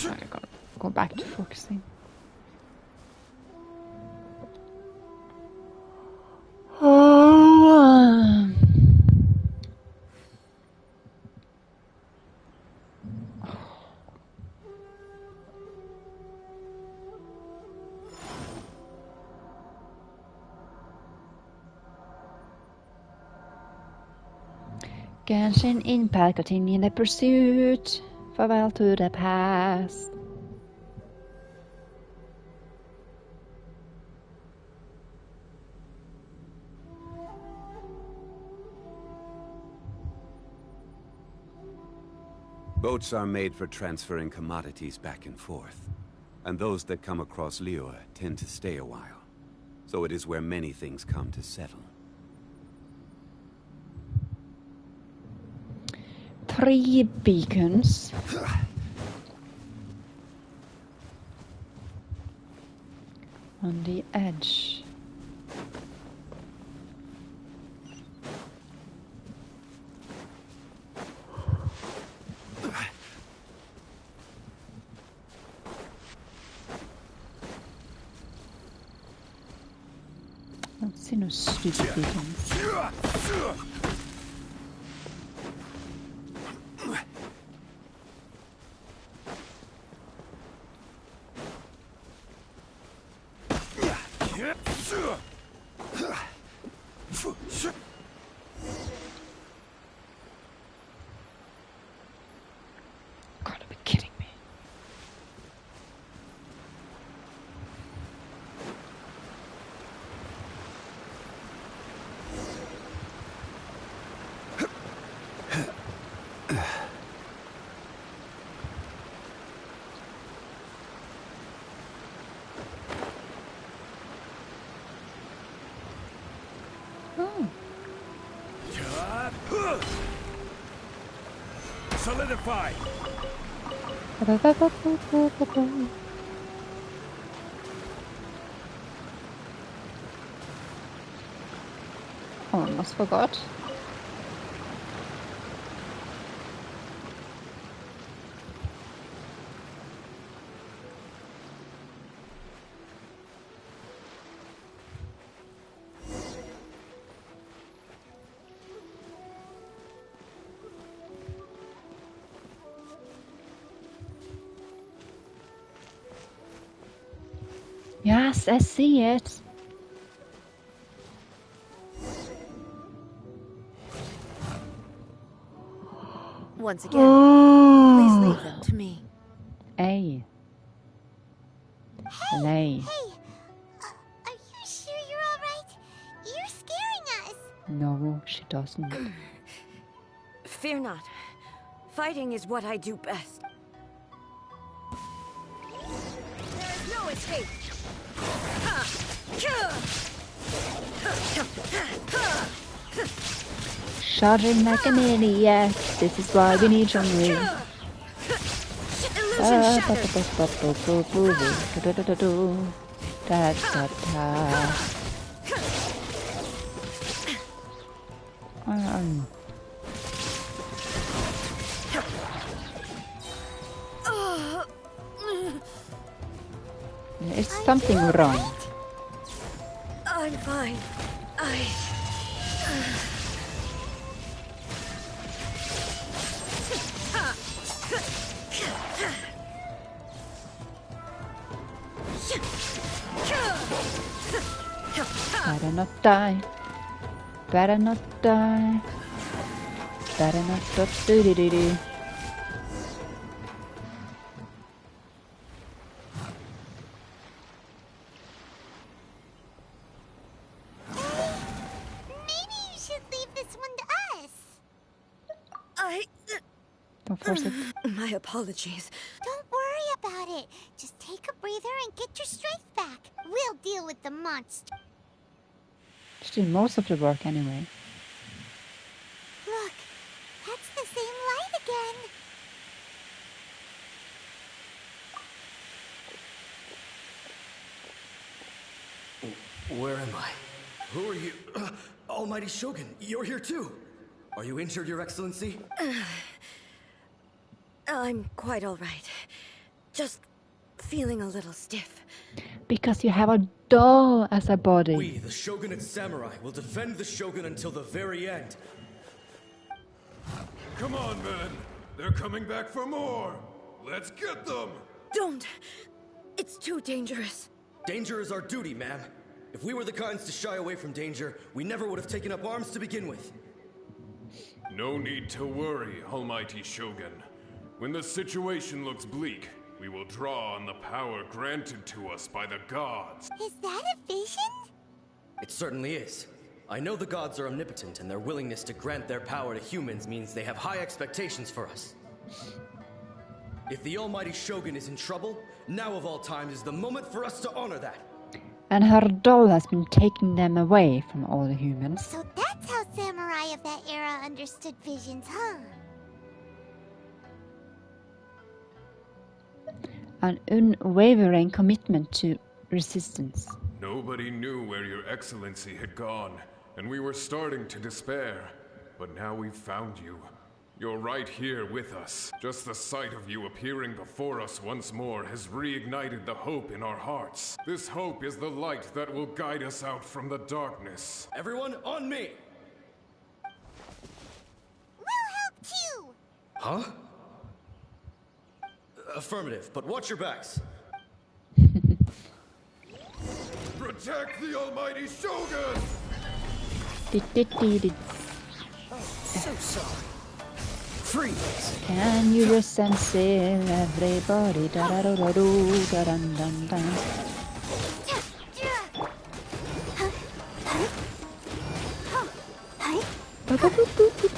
I gotta go back to focusing. Genshin Impact, continuing the pursuit. Farewell to the past. Boats are made for transferring commodities back and forth. And those that come across Liyue tend to stay a while. So it is where many things come to settle. 3 beacons. On the edge. Don't see no stupid beacons. Gotta be kidding me. Solidify! Oh, almost forgot. Yes, I see it. Once again, please leave them to me. Hey. Lay. Hey, are you sure you're all right? You're scaring us. No, she doesn't. Fear not. Fighting is what I do best. There is no escape. Charging like a maniac. This is why we need Chun-Li. There's something wrong. I'm fine. Better not die. Better not die. Better not do. Maybe you should leave this one to us. Don't force it. My apologies. Don't worry about it. Just take a breather and get your strength back. We'll deal with the monster. She did most of the work anyway. Look, that's the same light again. Where am I? Who are you? Almighty Shogun, you're here too. Are you injured, Your Excellency? I'm quite all right. Just feeling a little stiff. Because you have a doll as a body. We, the Shogunate Samurai, will defend the Shogun until the very end. Come on, men. They're coming back for more. Let's get them. Don't! It's too dangerous. Danger is our duty, ma'am. If we were the kinds to shy away from danger, we never would have taken up arms to begin with. No need to worry, Almighty Shogun. When the situation looks bleak, we will draw on the power granted to us by the gods. Is that a vision? It certainly is. I know the gods are omnipotent, and their willingness to grant their power to humans means they have high expectations for us. If the almighty Shogun is in trouble, now of all times is the moment for us to honor that. And her doll has been taking them away from all the humans. So that's how samurai of that era understood visions, huh? An unwavering commitment to resistance. Nobody knew where your excellency had gone, and we were starting to despair. But now we've found you. You're right here with us. Just the sight of you appearing before us once more has reignited the hope in our hearts. This hope is the light that will guide us out from the darkness. Everyone, on me! We'll help too! Huh? Affirmative, but watch your backs. Protect the almighty Shogun! So sorry. Freeze! Can you just sense it, everybody? Da da da da do, da dun dun dun.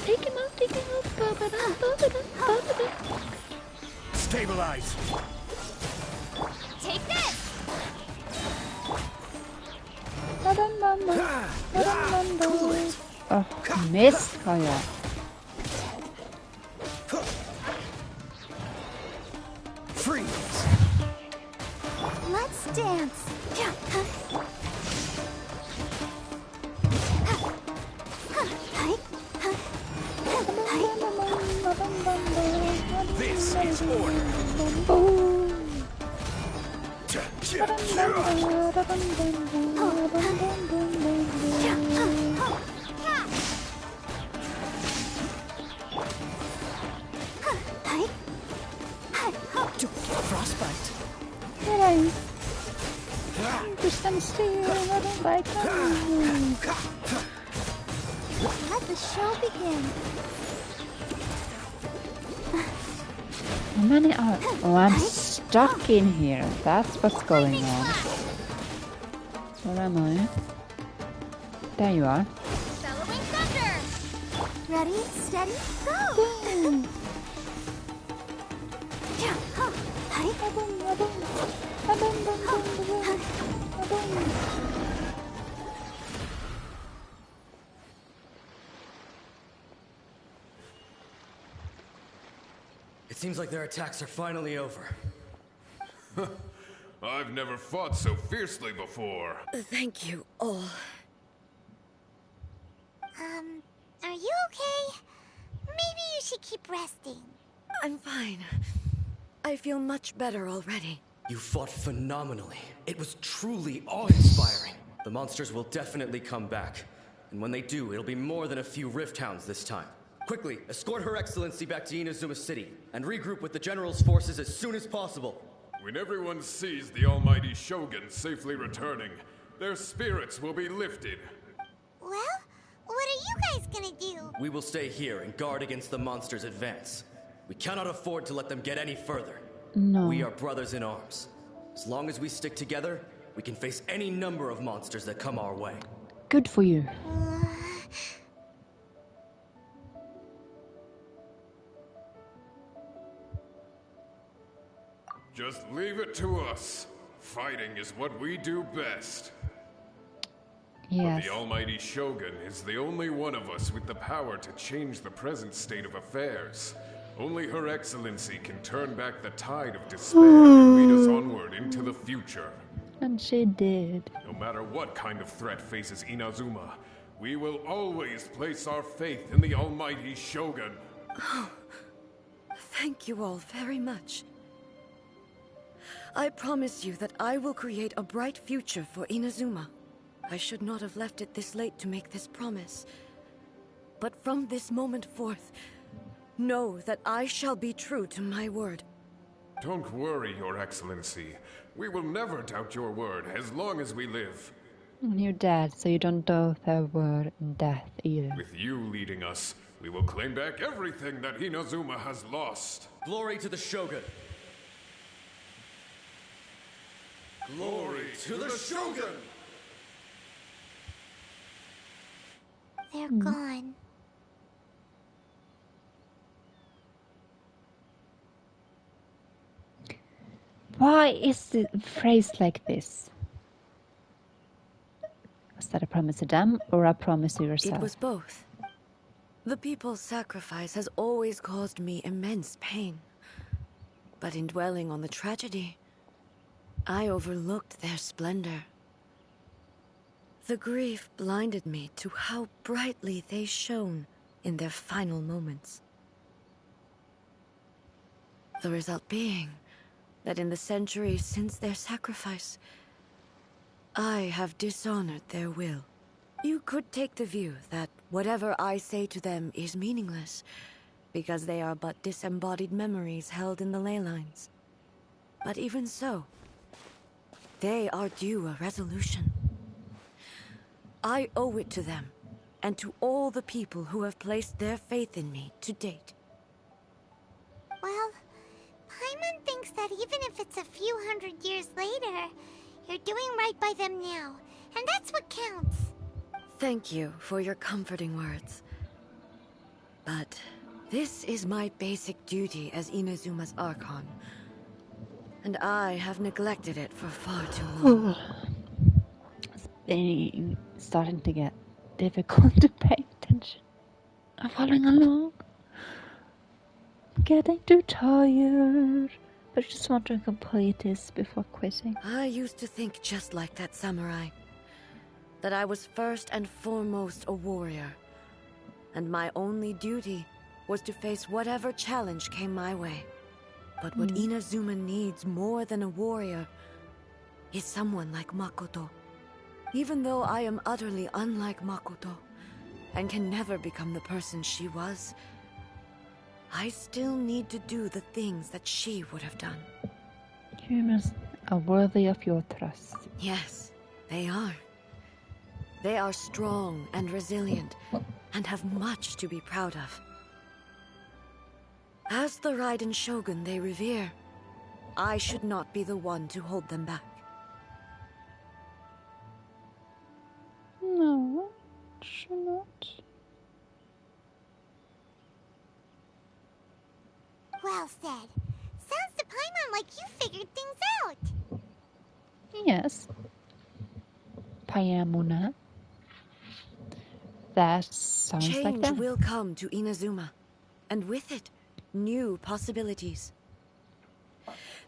Take him out, take him out. Stabilize! Take this! Da dun dun dun. Da dun dun dun. Oh, missed, har jag. Freeze! Let's dance! This is order! Frostbite! Just stand still, I don't like that. Let the show begin. How many are... Oh, I'm stuck in here. That's what's going on. Where am I? There you are. Bellowing thunder! Ready, steady, go! It seems like their attacks are finally over. I've never fought so fiercely before. Thank you all. Are you okay? Maybe you should keep resting. I'm fine. I feel much better already. You fought phenomenally. It was truly awe-inspiring. The monsters will definitely come back. And when they do, it'll be more than a few Rift Hounds this time. Quickly, escort Her Excellency back to Inazuma City, and regroup with the General's forces as soon as possible. When everyone sees the almighty Shogun safely returning, their spirits will be lifted. Well, what are you guys gonna do? We will stay here and guard against the monsters' advance. We cannot afford to let them get any further. No. We are brothers in arms. As long as we stick together, we can face any number of monsters that come our way. Good for you. Just leave it to us. Fighting is what we do best. Yes. But the almighty Shogun is the only one of us with the power to change the present state of affairs. Only Her Excellency can turn back the tide of despair and lead us onward into the future. And she did. No matter what kind of threat faces Inazuma, we will always place our faith in the almighty Shogun. Oh, thank you all very much. I promise you that I will create a bright future for Inazuma. I should not have left it this late to make this promise. But from this moment forth, know that I shall be true to my word. Don't worry, Your Excellency. We will never doubt your word as long as we live. And you're dead, so you don't doubt her word in death either. With you leading us, we will claim back everything that Inazuma has lost. Glory to the Shogun! Glory to the Shogun! They're gone. Why is it phrased like this? Was that a promise to them or a promise to yourself? It was both. The people's sacrifice has always caused me immense pain. But in dwelling on the tragedy, I overlooked their splendor. The grief blinded me to how brightly they shone in their final moments. The result being that in the centuries since their sacrifice, I have dishonored their will. You could take the view that whatever I say to them is meaningless, because they are but disembodied memories held in the ley lines. But even so, they are due a resolution. I owe it to them, and to all the people who have placed their faith in me to date. Well, Paimon thinks that even if it's a few hundred years later, you're doing right by them now, and that's what counts. Thank you for your comforting words. But this is my basic duty as Inazuma's Archon, and I have neglected it for far too long. It's starting to get difficult to pay attention. I'm following along. I'm getting too tired. But I just want to complete this before quitting. I used to think just like that samurai. That I was first and foremost a warrior. And my only duty was to face whatever challenge came my way. But what Inazuma needs more than a warrior is someone like Makoto. Even though I am utterly unlike Makoto, and can never become the person she was, I still need to do the things that she would have done. Humans are worthy of your trust. Yes, they are. They are strong and resilient, and have much to be proud of. As the Raiden Shogun they revere, I should not be the one to hold them back. No, should not. Well said. Sounds to Paimon like you figured things out. Yes. Payamuna. That sounds like Change that. will come to Inazuma, and with it, new possibilities.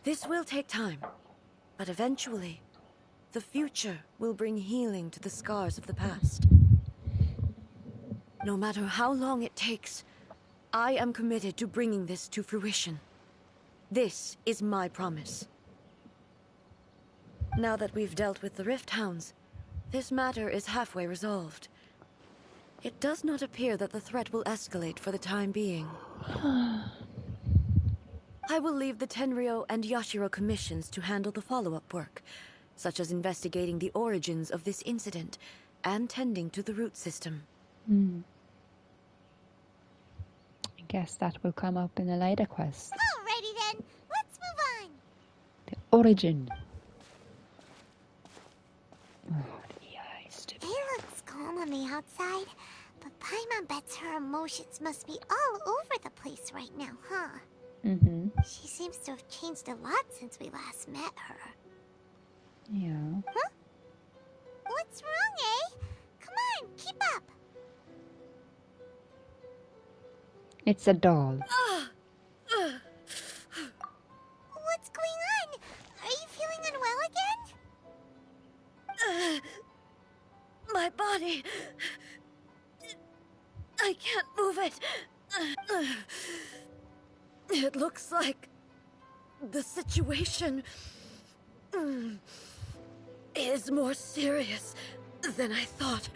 This will take time, but eventually, the future will bring healing to the scars of the past. No matter how long it takes, I am committed to bringing this to fruition. This is my promise. Now that we've dealt with the Rift Hounds, this matter is halfway resolved. It does not appear that the threat will escalate for the time being. I will leave the Tenryo and Yashiro commissions to handle the follow-up work, such as investigating the origins of this incident and tending to the root system. I guess that will come up in a later quest. Alrighty then, let's move on. The origin. Oh, the eyes. It looks calm on the outside, but Paimon bets her emotions must be all over the place right now, huh? She seems to have changed a lot since we last met her. Yeah. Huh? What's wrong, eh? Come on, keep up. It's a doll. What's going on? Are you feeling unwell again? My body... I can't move it. It looks like the situation is more serious than I thought.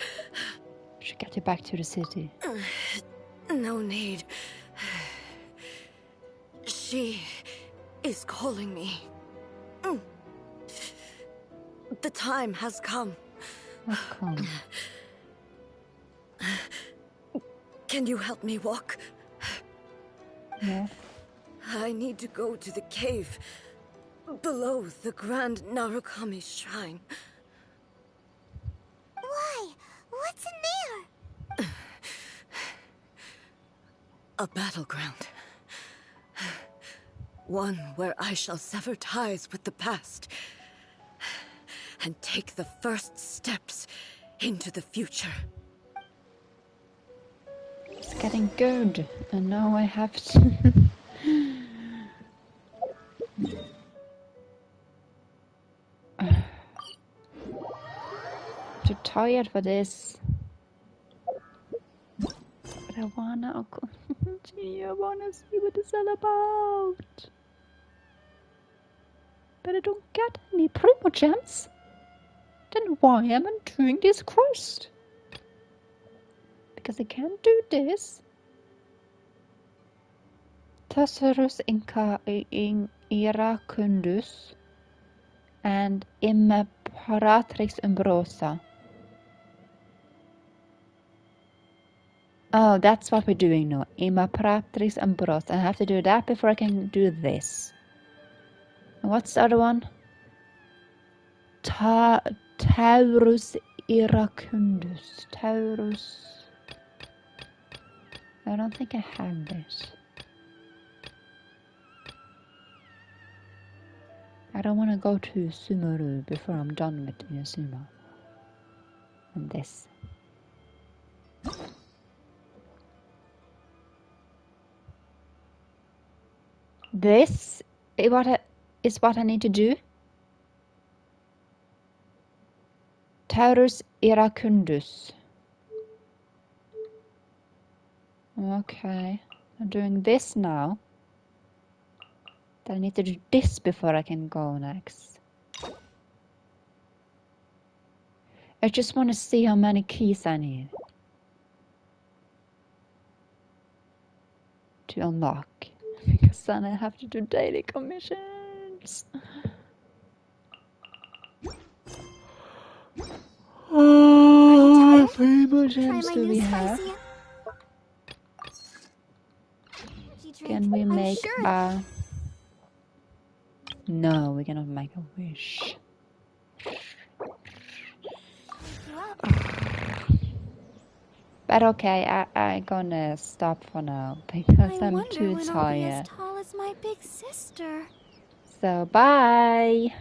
Should get you back to the city. No need. She is calling me. The time has come. What come? Can you help me walk? Yeah. I need to go to the cave below the Grand Narukami Shrine. Why? What's in there? A battleground. One where I shall sever ties with the past and take the first steps into the future. It's getting good, and now I have to... too tired for this. But I wanna... Gee, I wanna see what it's all about. But I don't get any Primo Gems. Then why am I doing this quest? Because I can't do this. Thesaurus Iracundus and Imperatrix Umbrosa. Oh, that's what we're doing now. Imperatrix Umbrosa. I have to do that before I can do this. And what's the other one? Taurus Iracundus. Taurus. I don't think I have this. I don't want to go to Sumeru before I'm done with Inazuma. And this. This is what I need to do. Taurus Iracundus. Okay, I'm doing this now. Then I need to do this before I can go next. I just want to see how many keys I need to unlock. Because then I have to do daily commissions. Oh, how many gems do we have? Can we make a... No, we cannot make a wish. But okay, I'm gonna stop for now because I'm too tired. As tall as my big sister. So bye.